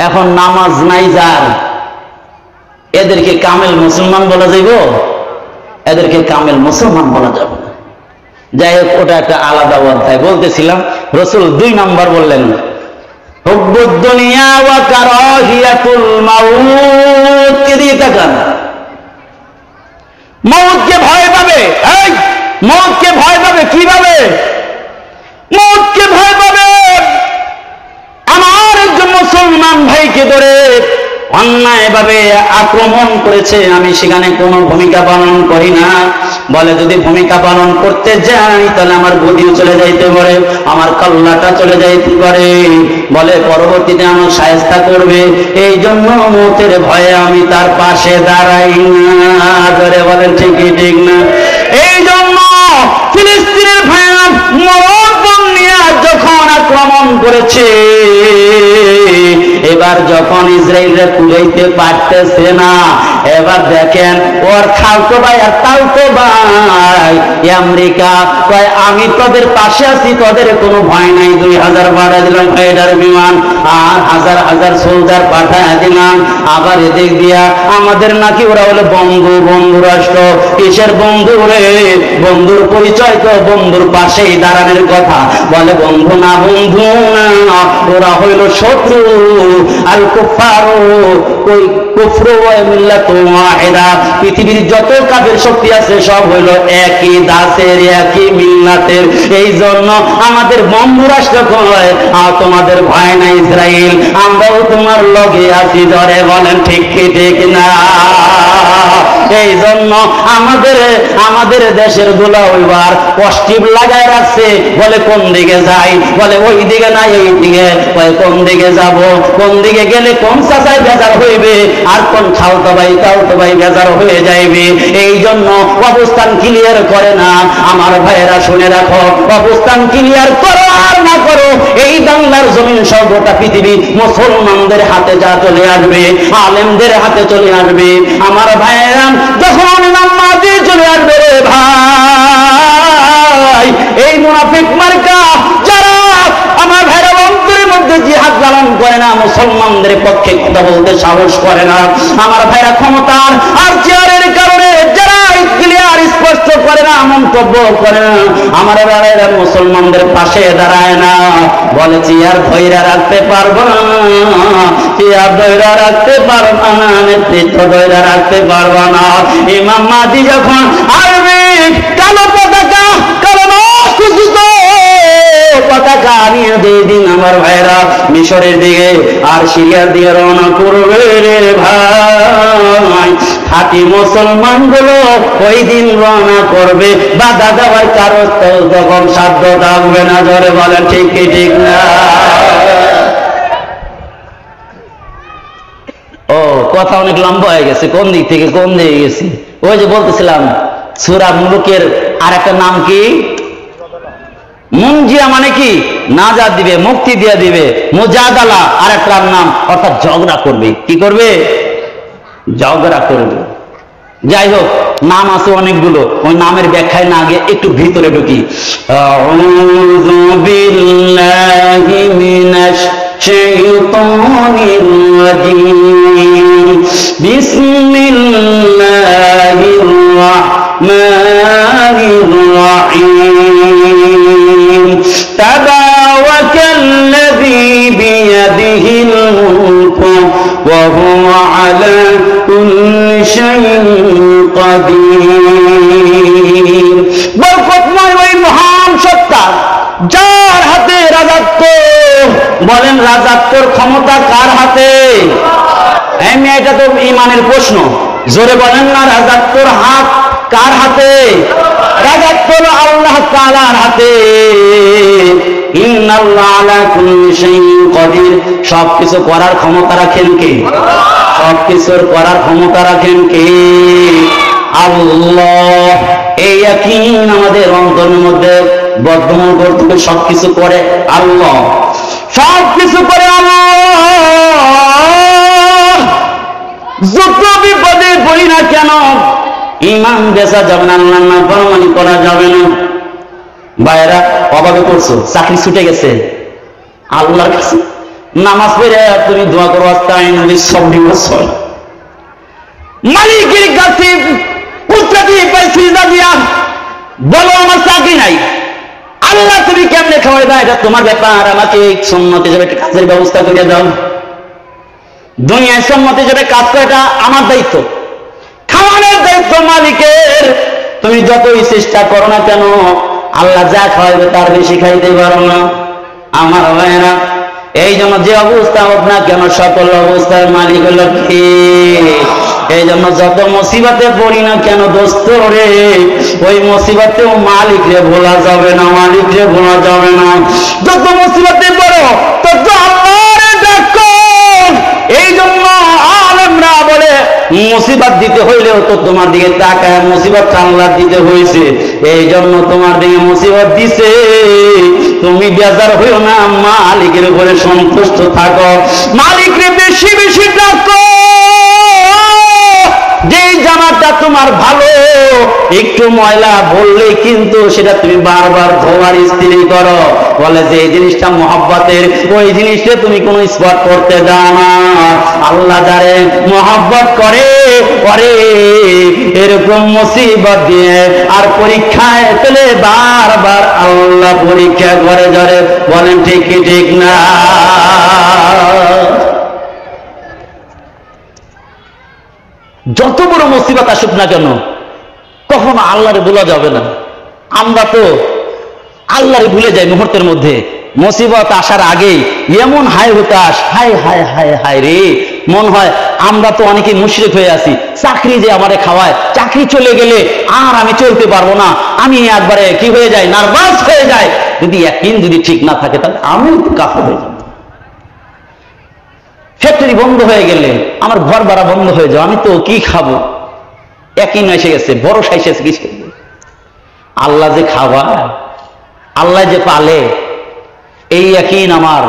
এখন নামাজ নাই যার, এদেরকে কামেল মুসলমান বলা যাইব? এদেরকে কামেল মুসলমান বলা যাবে না। যাই হোক, ওটা একটা আলাদা অধ্যায়। বলতেছিলাম রাসূল 2 নম্বর বললেন হুব্বুদ দুনিয়া ওয়া কারাহিয়াতুল মাউত। কে দিয়ে তাকান? মউতকে ভয় পাবে। এই মউতকে ভয় পাবে কিভাবে? মউতকে ভয় পাবে আমার একজন মুসলমান ভাইকে ধরে অন্যায়ভাবে আক্রমণ করেছে, আমি সেখানে কোনো ভূমিকা পালন করি না। বলে যদি ভূমিকা পালন করতে যাই তাহলে আমার গদিও চলে যাইতে পারে, আমার কল্লাটা চলে যাইতে পারে। বলে পরবর্তীতে আমার শায়েস্তা করবে, এই জন্য মৌতের ভয়ে আমি তার পাশে দাঁড়াই না। ধরে বলেন ঠিকই ঠিক না? এই জন্য ফিলিস্তিনের ভাইরা মরণ নিয়ে যখন আক্রমণ করেছে, এবার যখন ইসরায়েলরা কুলাইতে পারতেছে না, এবার দেখেন ওর খালতো ভাই আর তালতো ভাই আমেরিকা কয় আমি তোদের পাশে আছি, তোদের কোনো ভয় নাই। 2000 পাঠা দিলাম ফাইটার বিমান, আর হাজার হাজার সোলজার পাঠায় দিলাম। আবার এদিক দিয়া আমাদের নাকি ওরা হলো বন্ধু রাষ্ট্র। কিসের বন্ধু রে? বন্ধুর পরিচয় তো বন্ধুর পাশেই দাঁড়ানোর কথা। বলে বন্ধু না, বন্ধু না, ওরা হইল শত্রু। আল কুফারু কই কুফরু ওয়া মিল্লাতুন ওয়াহিদা। পৃথিবীর যত কাফের শক্তি আছে সব হইল একই দাসের, একই মিল্লাতের। এই জন্য আমাদের বন্ধু রাষ্ট্র কয় তোমাদের ভয় নাই ইসরায়েল, আমরাও তোমার লগে আছি। ধরে বলেন ঠিক কি ঠিক না? এই জন্য আমাদের দেশের গুলা ওইবার পজিটিভ লাগায় রাখছে। বলে কোন দিকে যাই? বলে ওই দিকে না এই দিকে। কোন দিকে যাব? কোন দিকে গেলে কোন চাচাই বেজার হইবে আর কোন খালতো ভাই বেজার হয়ে যাইবে। এই জন্য অবস্থান ক্লিয়ার করে না। আমার ভাইয়েরা শুনে রাখো, অবস্থান ক্লিয়ার করো আর না করো, এই বাংলার জমিন সব গোটা পৃথিবী মুসলমানদের হাতে যা চলে আসবে, আলেমদের হাতে চলে আসবে। আমার ভাইয়েরা যখন নামাজে চলে আসবে রে ভাই, এই মুনাফিক মার্কা যারা আমার ভাইরা অন্তরের মধ্যে জিহাদ লালন করে না, মুসলমানদের পক্ষে কথা বলতে সাহস করে না, আমার ভাইরা ক্ষমতার আর চেয়ারের কারণে যারা ক্লিয়ার স্পষ্ট করে না, মন্তব্য করে না, আমার ভাইরা মুসলমানদের পাশে দাঁড়ায় না। বলে চেয়ার ধৈরা রাখতে পারবো না, চেয়ার ধৈরা রাখতে পারবো না, নেতৃত্ব ধৈরা রাখতে পারবো না। ইমাম মাহদী যখন আসবে কালো পতাকা, কালো মস্ত পতাকা নিয়ে দিন আমার ভাইরা মিশরের দিকে আর সিরিয়ার দিকে রওনা করবে রে ভাই। খাঁটি মুসলমান গুলো ওই দিন রওনা করবে, বাধা দেওয়ার কারো তখন সাধ্য থাকবে না। ধরে বলেন ঠিক কি ঠিক না? ও কথা অনেক লম্বা হয়ে গেছে, কোন দিক থেকে কোন দিকে গেছি? ওই যে বলতেছিলাম সূরা মুলুকের আর একটা নাম কি? মুনজিয়া, মানে কি? নাজাত দিবে, মুক্তি দিয়ে দিবে। মুজাদালা আর একটা নাম, অর্থাৎ ঝগড়া করবে। কি করবে? ঝগড়া করবে। যাই হোক, নাম আছে অনেকগুলো, ওই নামের ব্যাখ্যায় না আগে একটু ভিতরে ঢুকি। আউযু বিল্লাহি মিনাশ শাইতানির রাজীম। বিসমিল্লাহির রাহমানির রাহিম। তাবারাকাল্লাযী বিয়াদিহিল মুলকু ওয়া হুয়া আলা কুল্লি শাইইন কাদির। বরকতময় ওই মহান সত্তা যার হাতে রাজত্ব। বলেন রাজত্বর ক্ষমতা কার হাতে? এটা তো ঈমানের প্রশ্ন। জোরে বলেন না, রাজত্বর হাত কার হাতে? রাজত্ব আল্লাহ তাআলার হাতে। ইন্নাল্লাহ আলা কুল্লি শাইইন কাদির। সবকিছু করার ক্ষমতা রাখেন কে? সবকিছুর করার ক্ষমতা রাখেন কে? আল্লাহ। এই ইয়াকিন আমাদের অন্তরের মধ্যে বর্ধমান করতে হবে। সবকিছু করে আল্লাহ, সবকিছু করে আল্লাহ। যত বিপদে পড়ি না কেন ঈমান বেচা যাবে না, আল্লাহ না ফরমানি করা যাবে না। ভাইরা অভাবে করছো, চাকরি ছুটে গেছে, আল্লাহর কাছে নামাজ পড়ে তুমি দোয়া করো আস্তাইনু বিস-সাবরি ওয়াস-সালাহ। মালিকের কাছে কুদরতি পয়সা দিয়া বলো আমার চাকরি নাই, আল্লাহ তুমি কেমনে খাওয়াইবা এটা তোমার ব্যাপার, আমাকে সুন্নত হিসেবে একটা কাজের ব্যবস্থা করে দাও। দুনিয়ায় সুন্নত হিসেবে কাজ করে এটা আমার দায়িত্ব, খাওয়ানোর দায়িত্ব মালিকের। তুমি যতই চেষ্টা করো না কেন আল্লাহ যা খাওয়াইবে তার বেশি খাইতে পারো না। আমার ভাইয়েরা, এই জন্য যে অবস্থা হোক না কেন সকল অবস্থার মালিক হল কে? এই জন্য যত মুসিবতে পড়ি না কেন দোস্ত রে, ওই মুসিবতেও মালিক রে ভোলা যাবে না, মালিক রে ভোলা যাবে না। যত মুসিবতে পড়ো তত আল্লাহরে ডাকো। এই জন্য আলেমরা বলে মুসিবত দিতে হইলেও তো তোমার দিকে তাকায়, মুসিবত আল্লাহ দিতে হয়েছে, এই জন্য তোমার দিকে মুসিবত দিছে। তুমি বেজার হইও না, মালিকের উপরে সন্তুষ্ট থাকো, মালিকরে বেশি বেশি ডাকো। যেই জামাটা তোমার ভালো একটু ময়লা বললে কিন্তু সেটা তুমি বারবার ধোয়ার স্ত্রী করো, বলে যে এই জিনিসটা মহব্বতের, ওই জিনিসটা তুমি কোনো স্পট করতে দাও না। আল্লাহ যারে মহব্বত করে করে এরকম মুসিবত দিয়ে আর পরীক্ষায় ফেলে বারবার আল্লাহ পরীক্ষা করে যারে। বলেন ঠিক কি ঠিক না? যত বড় মুসিবত আসুক না কেন কখনো আল্লাহরে ভোলা যাবে না। আমরা তো আল্লাহরে ভুলে যাই মুহূর্তের মধ্যে। মুসিবত আসার আগেই এমন হায় হতাশ, হায় হায় হায় হায় রে, মন হয় আমরা তো অনেকে মুশরিক হয়ে আছি। চাকরি যে আমারে খাওয়ায়, চাকরি চলে গেলে আর আমি চলতে পারবো না, আমি একবারে কি হয়ে যায়, নার্ভাস হয়ে যায়। যদি ইয়াকিন যদি ঠিক না থাকে তাহলে আমি কাফের হয়ে যাব। ফ্যাক্টরি বন্ধ হয়ে গেলে আমার ঘর ভাড়া বন্ধ হয়ে যাও, আমি তো কি খাবো? ইয়াকিন এসে গেছে, ভরসা এসেছে কিসের? আল্লাহ যে খাওয়ায়, আল্লাহ যে পালে, এই ইয়াকিন আমার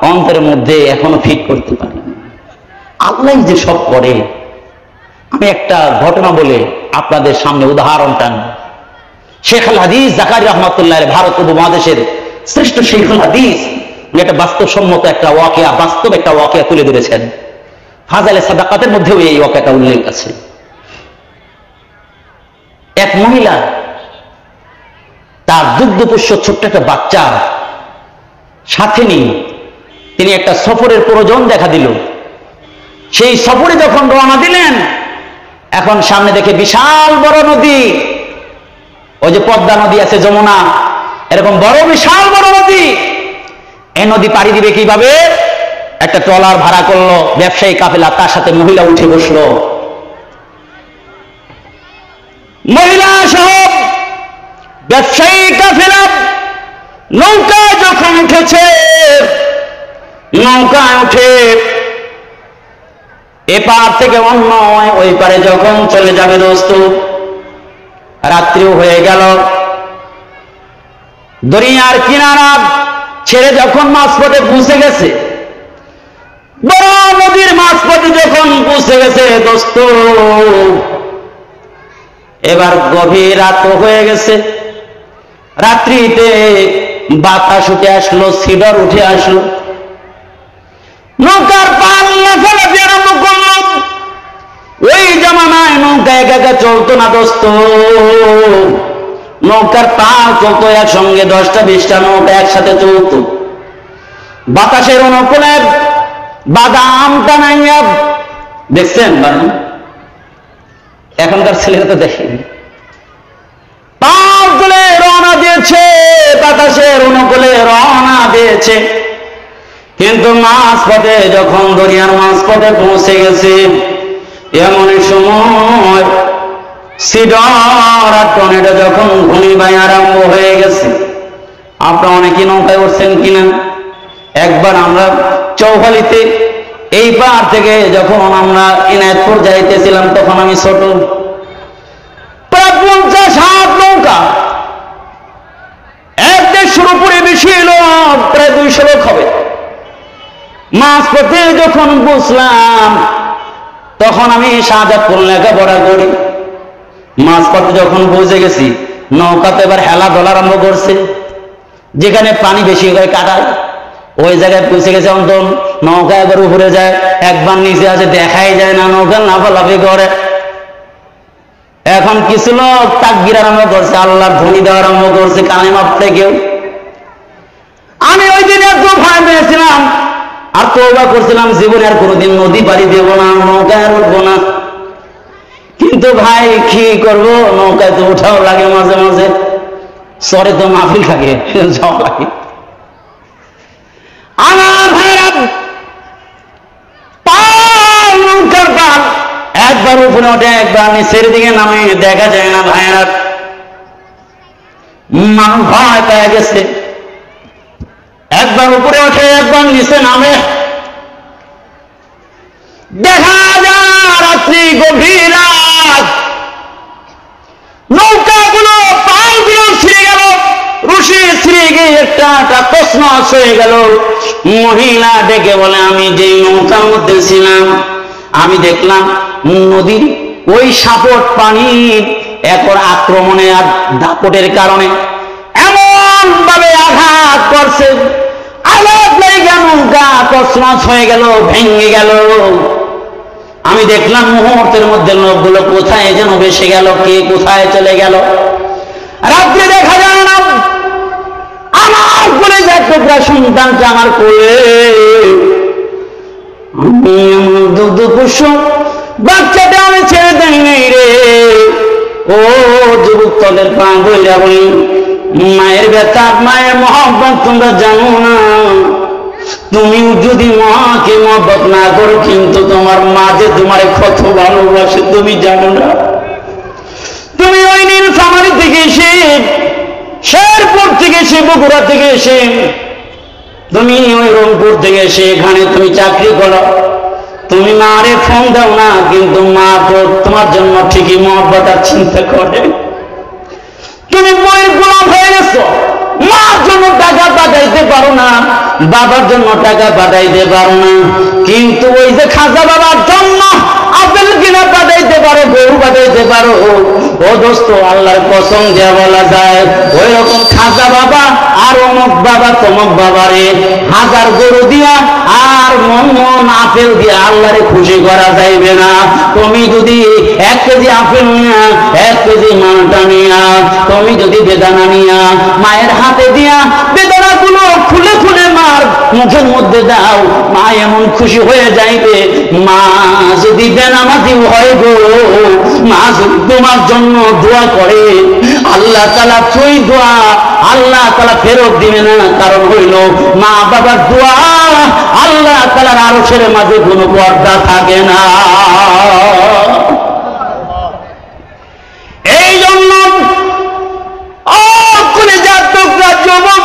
অন্তরের মধ্যে এখনো ফিট করতে পারি। আল্লাহ যে সব করে। আমি একটা ঘটনা বলে আপনাদের সামনে উদাহরণটা নিই। শেখ আল হাদিস জাকারিয়া রহমাতুল্লাহ ভারত উপমহাদেশের শ্রেষ্ঠ শেখ আল হাদিস একটা বাস্তবসম্মত একটা ওয়াকিয়া, বাস্তব একটা ওয়াকিয়া তুলে ধরেছেন। ফাজাইলে সাদাকাতের মধ্যেও এই ওয়াকিয়াটা উল্লেখ আছে। এক মহিলা তার দুগ্ধপোষ্য ছোট্ট একটা বাচ্চা সাথে নিয়ে তিনি একটা সফরের প্রয়োজন দেখা দিল। সেই সফরে যখন রওনা দিলেন, এখন সামনে দেখে বিশাল বড় নদী, ওই যে পদ্মা নদী আছে, যমুনা, এরকম বড় বিশাল বড় নদী। এই নদী পাড়ি দিবে কিভাবে? একটা ট্রলার ভাড়া করলো ব্যবসায়ী কাফেলা, তার সাথে মহিলা উঠে বসলো। মহিলা সহ ব্যবসায়ী কাফেলা নৌকায় যখন উঠেছে, নৌকায় উঠে এপার থেকে অন্য ওই পারে যখন চলে যাবে দোস্ত, রাত্রিও হয়ে গেল। দরিয়ার কিনারা ছেড়ে যখন মাঝপথে পৌঁছে গেছে, বড় নদীর মাঝপথে যখন পৌঁছে গেছে দোস্ত, এবার গভীর রাত হয়ে গেছে। রাত্রিতে বাতাস উঠে আসলো, সিডর উঠে আসলো, নৌকার পাল্লা ফেলাতে আরম্ভ করল। ওই জামানায় নৌকা একা একা চলতো না দোস্ত, নৌকার পাল চলতো একসঙ্গে 10টা 20টা নৌকা একসাথে চলতো। বাতাসের অনুকূলে বাদাম টানাইয়া দেখছেন, এখনকার ছেলেরা তো দেখেনি। পাল তুলে রওনা দিয়েছে, বাতাসের অনুকূলে রওনা দিয়েছে, কিন্তু মাঝপথে যখন দরিয়ার মাঝপথে পৌঁছে গেছে, এমন সময় সিডর আর টর্নেডো যখন ঘূর্ণিবায়ু আরম্ভ হয়ে গেছে। আপনারা অনেকে নৌকায় উঠছেন কিনা। একবার আমরা চৌখালিতে এই পার থেকে যখন আমরা ইনায়তপুর যাইতেছিলাম, তখন আমি ছোট, প্রায় 50-60 নৌকা, 1-150 উপরে বেশি এলো, প্রায় 200 লোক হবে। মাঝপথে যখন বুঝলাম, তখন আমি শাহজাদপুর লেখাপড়া করি, মাঝপথে যখন বুঝে গেছি নৌকাতে এবার হেলা দোলা আরম্ভ করছে, যেখানে পানি বেশি করে কাটায় ওই জায়গায় পৌঁছে গেছে। অন্তন নৌকা এবার উপরে যায়, একবার নিচে আছে, দেখাই যায় না, নৌকা লাফালাফি করে। এখন কিছু লোক তাকবীর আরম্ভ করছে, আল্লাহর ধ্বনি দেওয়া আরম্ভ করছে, কালেমা পড়ে কেউ। আমি ওই দিন এত ভয় পেয়েছিলাম আর তওবা করছিলাম, জীবনে আর কোনোদিন নদী পাড়ি দেব না, নৌকায় আর উঠবো না। কিন্তু ভাই কি করব, নৌকায় তো উঠাও লাগে মাঝে মাঝে, সরে তো মাহফিল থাকে, যাওয়া লাগে। আমার ভাইরা নৌকার পাল একবার উপরে ওঠে, একবার নিচের দিকে নামে, দেখা যায় না ভাইরা। মানুষ ভয় পেয়ে গেছে, একবার উপরে ওঠে, একবার নিচে নামে। দেখা যায় রাত্রি গভীর রাত, নৌকাগুলো পালগুলো ছিঁড়ে গেল, রশি ছিঁড়ে গিয়ে একটা তছনছ হয়ে গেল। মহিলা ডেকে বলে, আমি যে নৌকার মধ্যে ছিলাম, আমি দেখলাম নদীর ওই সাপট পানির একর আক্রমণে আর দাপটের কারণে এমন ভাবে আঘাত করছে, আঘাত লেগে নৌকা তছনছ হয়ে গেল, ভেঙে গেল। আমি দেখলাম মুহূর্তের মধ্যে লোকগুলো কোথায় যেন ভেসে গেল, কে কোথায় চলে গেল। রাত্রে দেখা যায় না, আমার কোলে যে টুকরা সন্তানটা আমার কোলে, আমি আমার দুধ পুষ্য বাচ্চাটা আমি ছেড়ে দেই নাই রে। ও যুবক, তোদের পা বইরা বলি, মায়ের ব্যথা, মায়ের মহব্বত তোমরা জানো না। তুমি যদি মাকে মহব্বত না করো, কিন্তু তোমার মা যে তোমার কত ভালোবাসে তুমি জানো না। তুমি ওই নীলফামারী থেকে এসে, শেরপুর থেকে এসে, বগুড়া থেকে এসে, তুমি ওই রংপুর থেকে এসে এখানে তুমি চাকরি করো, তুমি মারে ফোন দাও না, কিন্তু মা তো তোমার জন্য ঠিকই মহব্বত আর চিন্তা করে। তুমি বইয়ের গোলাম হয়ে গেছো, মার জন্য টাকা পাঠাইতে পারো না, বাবার জন্য টাকা পাঠাইতে পারো না, কিন্তু ওই যে খাজা বাবার জন্য আপেল কিনা পাঠাইতে পারো, গরু পাঠাইতে পারো। ও দোস্ত, আল্লাহর কসম দিয়ে বলা যায়, ওই রকম খাজা বাবা আর অমুক বাবা তমুক বাবারে 1000 গরু দিয়া আর মন আপেল দিয়া আল্লাহরে খুশি করা যাইবে না। তুমি যদি 1 কেজি আপেল নিয়া, 1 কেজি মালটা নিয়া, তুমি যদি বেদানা নিয়া মায়ের হাতে দিয়া বেদানাগুলো খুলে খুলে মার মুখের মধ্যে দাও, মা এমন খুশি হয়ে যাইবে। মা যদি বেনামাজি হয় গো, মা যদি তোমার জন্য দোয়া করে, আল্লাহ তাআলা তুই দোয়া আল্লাহ তাআলা ফেরত দিবে না। কারণ হইল মা বাবার দোয়া আল্লাহ তাআলার আরশের মাঝে কোনো পর্দা থাকে না। এই জন্য কলিজার টুকরা যুবক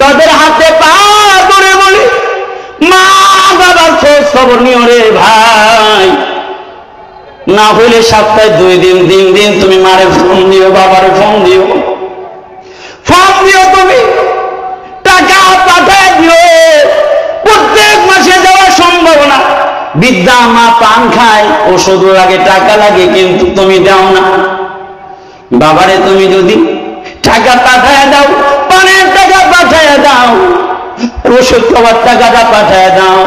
তাদের হাতে পা ধরে বলি, মা বাবার খোঁজ খবর নিও রে ভাই। না হইলে সপ্তাহে 2 দিন 3 দিন তুমি মারে ফোন দিও, বাবারে ফোন দিও, তুমি টাকা পাঠায় দিও। প্রত্যেক মাসে যাওয়া সম্ভব না, বৃদ্ধা মা পান খায়, ওষুধ লাগে, টাকা লাগে, কিন্তু তুমি দাও না। বাবারে তুমি যদি টাকা পাঠায় দাও, পানের টাকা পাঠায় দাও, ওষুধ খাবার টাকাটা পাঠায় দাও,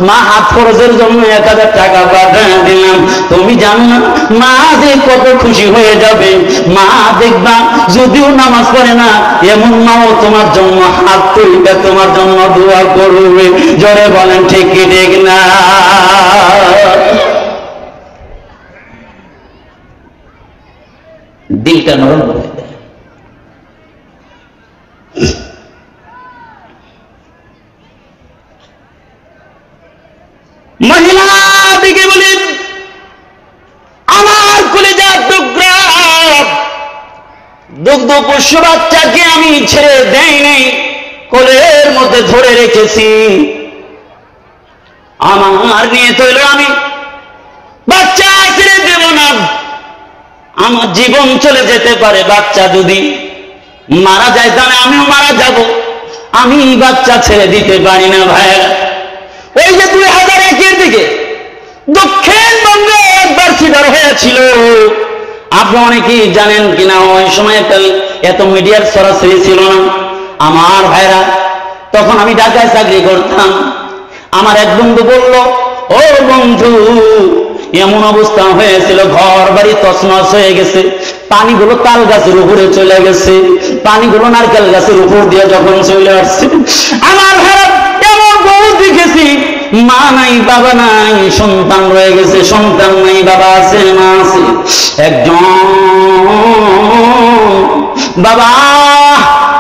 মা হাত খরচের জন্য 1000 টাকা পাঠায় দিলাম, তুমি জানো না মা যে কত খুশি হয়ে যাবে। মা দেখবা যদিও নামাজ পড়ে না, এমন মাও তোমার জন্য হাত তুলবে, তোমার জন্য দোয়া করবে। জোরে বলেন ঠিক কি ঠিক না? দিলটা নরম করে দেয়। মহিলা দিকে বলি, আমার কলিজার টুকরা দুগ্ধ শুধু পোষ্য বাচ্চাকে আমি ছেড়ে দেই নাই, কোলের মধ্যে ধরে রেখেছি। আমার নিয়ে তৈল আমি বাচ্চা ছেড়ে দেব না, আমার জীবন চলে যেতে পারে। বাচ্চা যদি মারা যায় তাহলে আমিও মারা যাব, আমি বাচ্চা ছেড়ে দিতে পারি না ভাইয়েরা। ওই যে 2001-এর দিকে দক্ষিণবঙ্গে একবার ফিভার হয়েছিল, আপনি অনেকেই জানেন কিনা, ওই সময় এত মিডিয়ার সরাসরি ছিল না। আমার ভাইরা, তখন আমি ঢাকায় চাকরি করতাম। আমার এক বন্ধু বলল, ও বন্ধু, এমন অবস্থা হয়েছিল, ঘর বাড়ি তছনছ হয়ে গেছে, পানিগুলো তাল গাছের উপরে চলে গেছে, পানিগুলো নারকেল গাছের উপর দিয়ে যখন চলে আসছে, আমার ভাইরা এমন বউ দেখেছি, মা নাই বাবা নাই, সন্তান রয়ে গেছে, সন্তান নাই বাবা আছে, মা আছে। একজন বাবা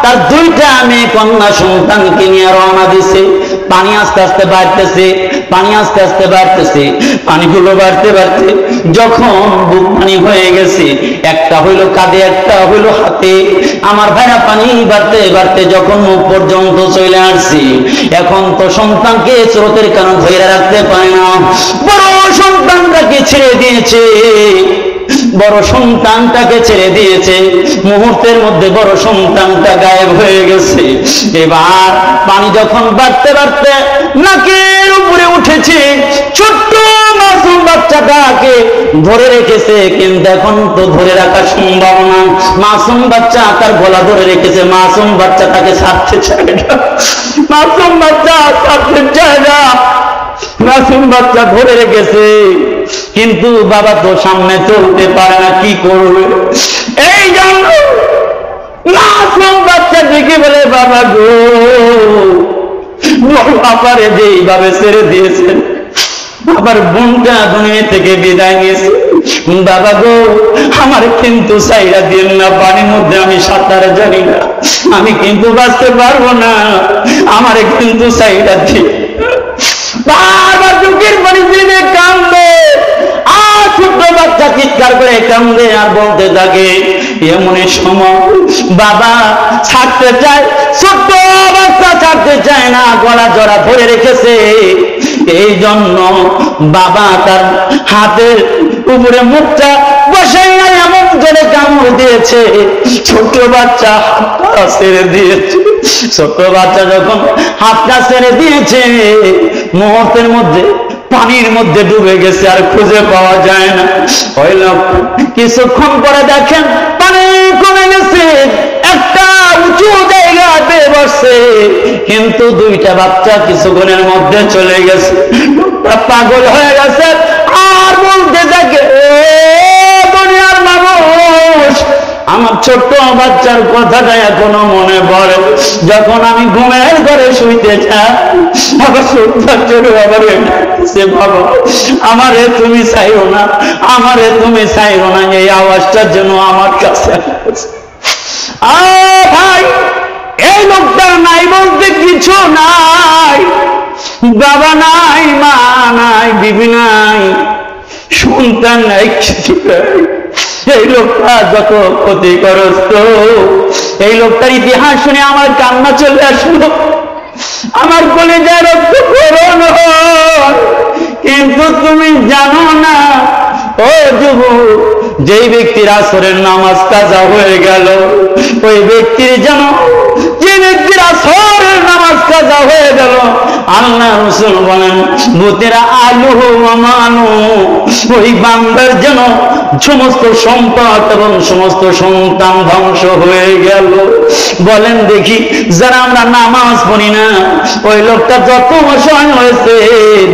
তার 2টা মেয়ে কন্যা সন্তানকে নিয়ে রওনা দিছে। পানি আস্তে আস্তে বাড়তেছে, পানি আস্তে আস্তে বাড়তেছে, পানিগুলো বাড়তে বাড়তে যখন বুক পানি হয়ে গেছে, একটা হইল কাঁধে, একটা হইল হাতে। আমার ভাইরা পানি বাড়তে বাড়তে যখন মুখ পর্যন্ত চলে আসছে, এখন তো সন্তানকে স্রোতের কারণ ধরে রাখতে পারে না, বড় সন্তানটাকে ছেড়ে দিয়েছে, বড় সন্তানটাকে ছেড়ে দিয়েছে। মুহূর্তের মধ্যে বড় সন্তানটা গায়েব হয়ে গেছে। এবার পানি যখন বাড়তে বাড়তে নাকের উপরে উঠেছে, ছোট্ট মাসুম বাচ্চাটাকে ধরে রেখেছে, কিন্তু এখন তো ধরে রাখা সম্ভব না। মাসুম বাচ্চা তার গলা ধরে রেখেছে, মাসুম বাচ্চাটাকে ছাড়তে চায় না, মাসুম বাচ্চা ছাড়তে চায় না, মাসুম বাচ্চা ধরে রেখেছে, কিন্তু বাবা তো সামনে চলতে পারে না, কি করবে? এই জন্য মাসুম বাচ্চা দেখে বলে, বাবা গো, বাবারে যেইভাবে ছেড়ে দিয়েছেন, আবার বোনটা দুনিয়া থেকে বিদায় নিয়েছে, বাবা গো আমার কিন্তু সাইরা দিন না, পানির মধ্যে আমি সাঁতার জানি না, আমি কিন্তু বাঁচতে পারবো না, আমারে কিন্তু সাইরা দিন। বারবার চোখের পানি দিয়ে কান্দে, আর ছোট্ট বাচ্চা চিৎকার করে কান্দে আর বলতে থাকে। এমন সময় বাবা ছাড়তে চায়, ছোট্ট বাচ্চা ছাড়তে চায় না, গলা জড়া ধরে রেখেছে। এই জন্য বাবা তার হাতের উপরে মুখটা বসে এমন জোরে কামড় দিয়েছে, ছোট বাচ্চা হাতটা ছেড়ে দিয়েছে। ছোট বাচ্চা যখন হাতটা ছেড়ে দিয়েছে, মুহূর্তের মধ্যে পানির মধ্যে ডুবে গেছে, আর খুঁজে পাওয়া যায় না। ওই লোক কিছুক্ষণ পরে দেখেন পানি কমে গেছে, একটা উঁচু জায়গাতে বসছে, কিন্তু 2টা বাচ্চা কিছুক্ষণের মধ্যে চলে গেছে। লোকটা পাগল হয়ে গেছে আর বলতে থাকে, দুনিয়ার মানুষ, আমার ছোট্ট বাচ্চার কথাটা এখনো মনে পড়ে, যখন আমি ঘুমের ঘরে শুইতে চাই, আবার আবার বাবা আমারে তুমি চাইও না, আমারে তুমি চাইও না, এই আওয়াজটার জন্য আমার কাছে। ভাই, এই লোকটার নাই বলতে কিছু নাই, বাবা নাই, মা নাই, বিবি নাই, সন্তান নাই, কিছু নাই। এই লোকটা যত ক্ষতিগ্রস্ত, এই লোকটার ইতিহাস শুনে আমার কান্না চলে আসলো, আমার কলিজার রক্ত পূরণ হয়। কিন্তু তুমি জানো না ও যুবক, যেই ব্যক্তির আসরের নামাজ কাজা হয়ে গেল, ওই ব্যক্তির যেন, যে ব্যক্তির আসরের নামাজ কাজা হয়ে গেল, আল্লাহ রাসূল বলেন, ভূতেরা আলু আমানু, ওই বান্দার যেন সমস্ত সম্পদ এবং সমস্ত সন্তান ধ্বংস হয়ে গেল। বলেন দেখি, যারা আমরা নামাজ পড়ি না, ওই লোকটা যত অসহায় হয়েছে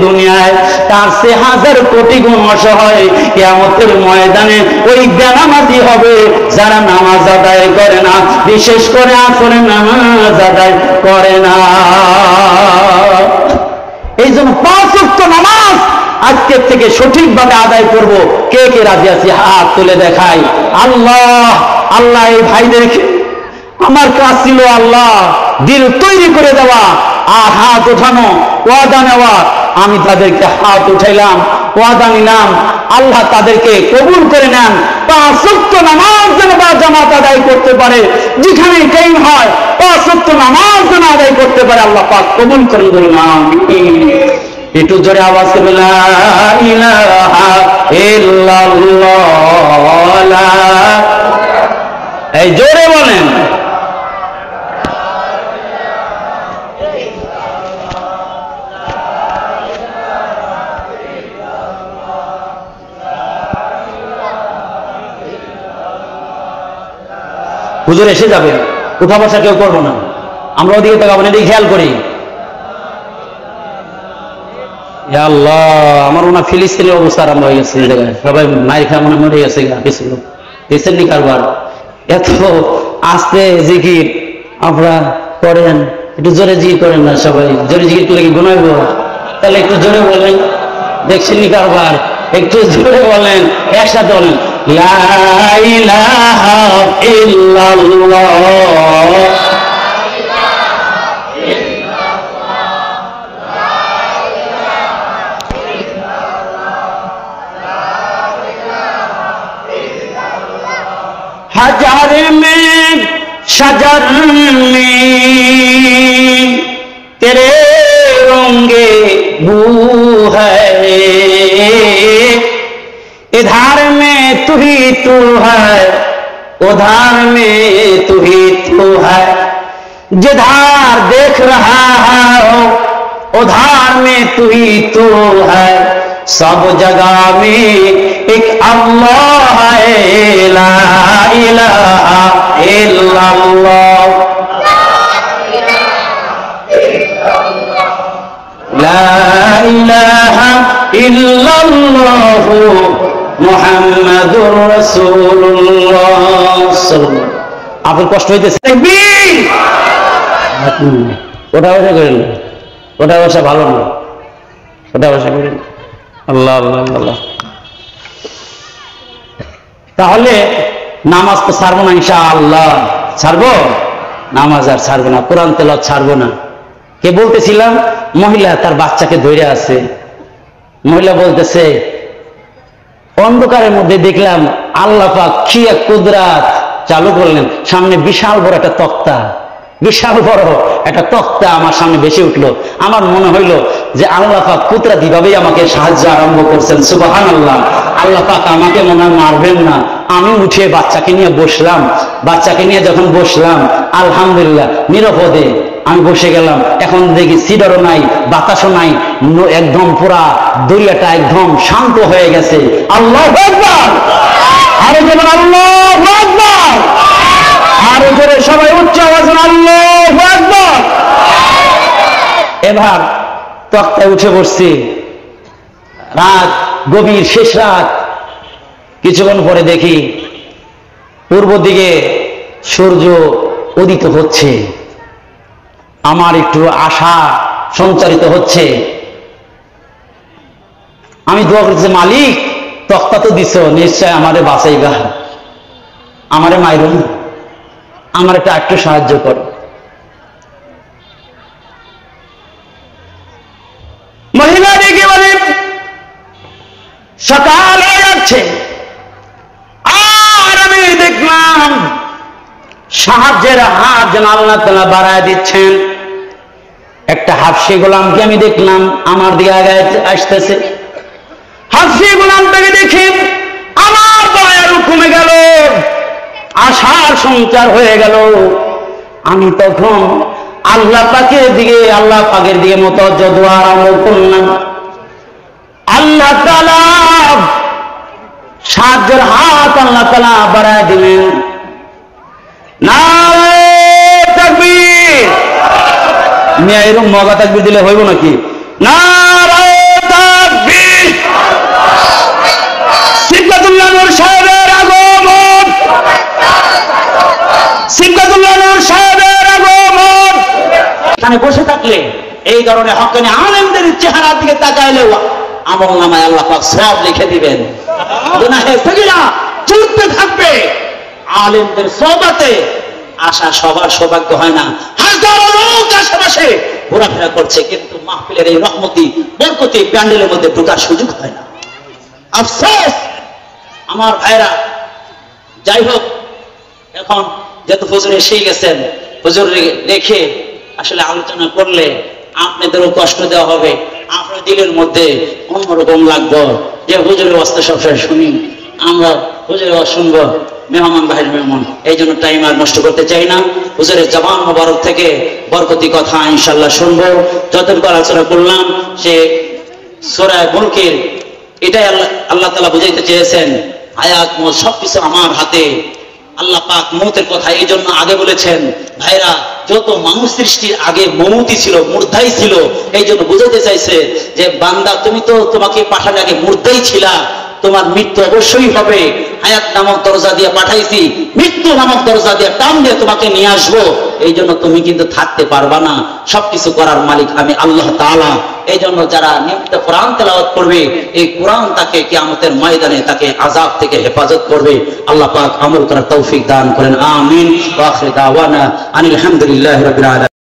দুনিয়ায়, তার সে 1000 কোটি গুণ অসহায় কিয়ামতের ময়দানে ওই বেনামাজি হবে যারা নামাজ আদায় করে না, বিশেষ করে আসরের নামাজ আদায় করে না। এই জন্য 5 ওয়াক্ত নামাজ আজকের থেকে সঠিকভাবে আদায় করব। কে কে রাজি আছি হাত তুলে দেখাই। আল্লাহ আল্লাহ এই ভাইদেরকে, আমার কাজ ছিল আল্লাহ দিল তৈরি করে দেওয়া আর হাত ওঠানো, ওয়াদা নেওয়া। আমি তাদেরকে হাত উঠাইলাম, ওয়াদা নিলাম, আল্লাহ তাদেরকে কবুল করে নেন, 5 ওয়াক্ত নামাজ যেন বা জামাত আদায় করতে পারে, যেখানে টাইম হয় 5 ওয়াক্ত নামাজ যেন আদায় করতে পারে, আল্লাহ পাক কবুল করে বলুন আমিন। একটু জোরে আওয়াজ করে লা ইলাহা ইল্লাল্লাহ, এই জোরে বলেন। হুজুর এসে যাবে, উঠা বসা কেউ করবো না, আমরা ওদিকে তাকাবো না, এদিকে খেয়াল করি। আল্লাহ, আমার ওনা ফিলিস্তিনের অবস্থা আরম্ভ হয়ে গেছে, এই জায়গায় সবাই মায়ের খা মনে মরে গেছে, দেখছেন নি কারবার, এত আস্তে জিকির আপনারা করেন, একটু জোরে জিকির করেন না সবাই, জোরে জিকির করলে কি গুনাইব? তাহলে একটু জোরে বলেন, দেখছেন নি কারবার, একটু জোরে বলেন, একসাথে বলেন লা ইলাহা ইল্লাল্লাহ। हजार में शजर में तेरे रोंगे बू है, इधर में तू ही तू है, उधर में तू ही तू है, जिधर देख रहा है उधर में तू ही तू है, सब जगह में एक अल्लाह है, ला इलाहा इल्लल्लाह, ला इलाहा इल्लल्लाह मुहम्मदुर রাসূলুল্লাহ। আপনার কষ্ট হইতেছে? ওটা বসা করেন, ওটা বসা ভালো না, ওটা বসা করেন। আল্লাহ আল্লাহ আল্লাহ। তাহলে নামাজ তো ছাড়বো না ইনশাআল্লাহ, ছাড়বো নামাজ আর ছাড়বো না, কোরআন তেলাওয়াত ছাড়বো না। কে বলতেছিলাম? মহিলা তার বাচ্চাকে ধরে আছে, মহিলা বলতেছে অন্ধকারের মধ্যে দেখলাম আল্লাহ পাক কি এক কুদরাত চালু করলেন, সামনে বিশাল বড় একটা তক্তা, বিশাল বড় একটা তক্তা আমার সামনে ভেসে উঠলো। আমার মনে হইলো যে আল্লাহ পাক কুদরতি ভাবেই আমাকে সাহায্য আরম্ভ করছেন, সুবহানাল্লাহ। আল্লাহ পাক আমাকে মনে হয় মারবেন না। আমি উঠে বাচ্চাকে নিয়ে বসলাম, বাচ্চাকে নিয়ে যখন বসলাম আলহামদুলিল্লাহ নিরাপদে আমি বসে গেলাম। এখন দেখি সিডারও নাই, বাতাসও নাই, একদম পুরা দরিয়াটা একদম শান্ত হয়ে গেছে। আল্লাহু আকবার, আরো যেমন আল্লাহু আকবার, আরো জোরে সবাই উচ্চ আওয়াজে আল্লাহু আকবার। এবার তক্তায় উঠে বসছি, রাত গভীর, শেষ রাত। কিছুক্ষণ পরে দেখি পূর্ব দিকে সূর্য উদিত হচ্ছে, আমার একটু আশা সঞ্চারিত হচ্ছে। আমি দোয়া করছি, মালিক তক্তা তো দিছ, নিশ্চয় আমারে বাঁচাইবা, আমারে মাইরুন, আমার একটু সাহায্য করো। মহিলা ডেকে বলে সকাল হয়ে যাচ্ছে, আর আমি দেখলাম সাহায্যের হাত যেন আল্লাহ তাআলা বাড়ায় দিচ্ছেন। একটা হাফসি গোলামকে আমি দেখলাম আমার দিকে আগায় আসতেছে। হাফসি গোলামটাকে দেখি আমার দয়ারু কমে গেল, আশার সঞ্চার হয়ে গেল। আমি তখন আল্লাহ পাকের দিকে মুতাওয়াজ্জিহ দোয়া আরম্ভ করলাম। আল্লাহ তাআলা সাহায্যের হাত আল্লাহ তাআলা বাড়ায় দিলেন। নারে তাকবীর, মিয়া এরকম মগা তাকবীর দিলে হইব নাকি? নারে তাকবীর। সিবগাতুল্লাহ নূর সাহেবের আগমন, সিবগাতুল্লাহ নূর সাহেবের আগমন। এখানে বসে থাকলে এই ধরনের হক্কানি আলেমদের চেহারার দিকে তাকাইলেও আমলনামায় আল্লাহ পাক সওয়াব লিখে দিবেন। গুনাহে সগীরা চলতে থাকবে। আলেমদের সোহবতে আসা সবার সৌভাগ্য হয় না। হাজারো লোক আশেপাশে ঘোরাফেরা করছে, কিন্তু মাহফিলের এই রহমতি বরকতি প্যান্ডেলের মধ্যে ঢোকার সুযোগ হয় না। আফসোস আমার ভাইরা। যাই হোক, এখন যেহেতু হুজুর এসেই গেছেন, হুজুর দেখে আসলে আলোচনা করলে আপনাদেরও কষ্ট দেওয়া হবে, আপনার দিলের মধ্যে অন্যরকম লাগবে যে হুজুরের অস্ত্র সবসময় শুনি, আমরা হুজুরের শুনবো, মেহমান ভাইয়ের মেহমান। এই জন্য টাইম আর নষ্ট করতে চাই না। হুজুরের জবান মোবারক থেকে বরকতি কথা ইনশাল্লাহ শুনবো। যতটুকু আলোচনা করলাম সে সূরা মুলকের এটাই আল্লাহ তাআলা বুঝাইতে চেয়েছেন, আয়াত মত সবকিছু আমার হাতে। আল্লাহ পাক মৌতের কথা এই জন্য আগে বলেছেন, ভাইরা যত মানুষ সৃষ্টির আগে মৌতই ছিল, মুর্দাই ছিল। এই জন্য বুঝাতে চাইছে যে বান্দা তুমি তো তোমাকে পাঠানোর আগে মুর্দাই ছিলা, তোমার মৃত্যু অবশ্যই হবে। হায়াত নামক দরজা দিয়ে পাঠাইছি, মৃত্যু নামক দরজা দিয়ে টান দিয়ে তোমাকে নিয়ে আসবো। এই জন্য তুমি কিন্তু থাকতে পারবা না, সবকিছু করার মালিক আমি আল্লাহ তাআলা। এই জন্য যারা নিয়মিত কোরআন তেলাওয়াত করবে, এই কোরআন তাকে কিয়ামতের ময়দানে তাকে আযাব থেকে হেফাজত করবে। আল্লাহ পাক আমল করার তৌফিক দান করেন, আমিন। ওয়া আখিরু দাওয়ানা আনিল হামদুলিল্লাহি রাব্বিল আলামিন।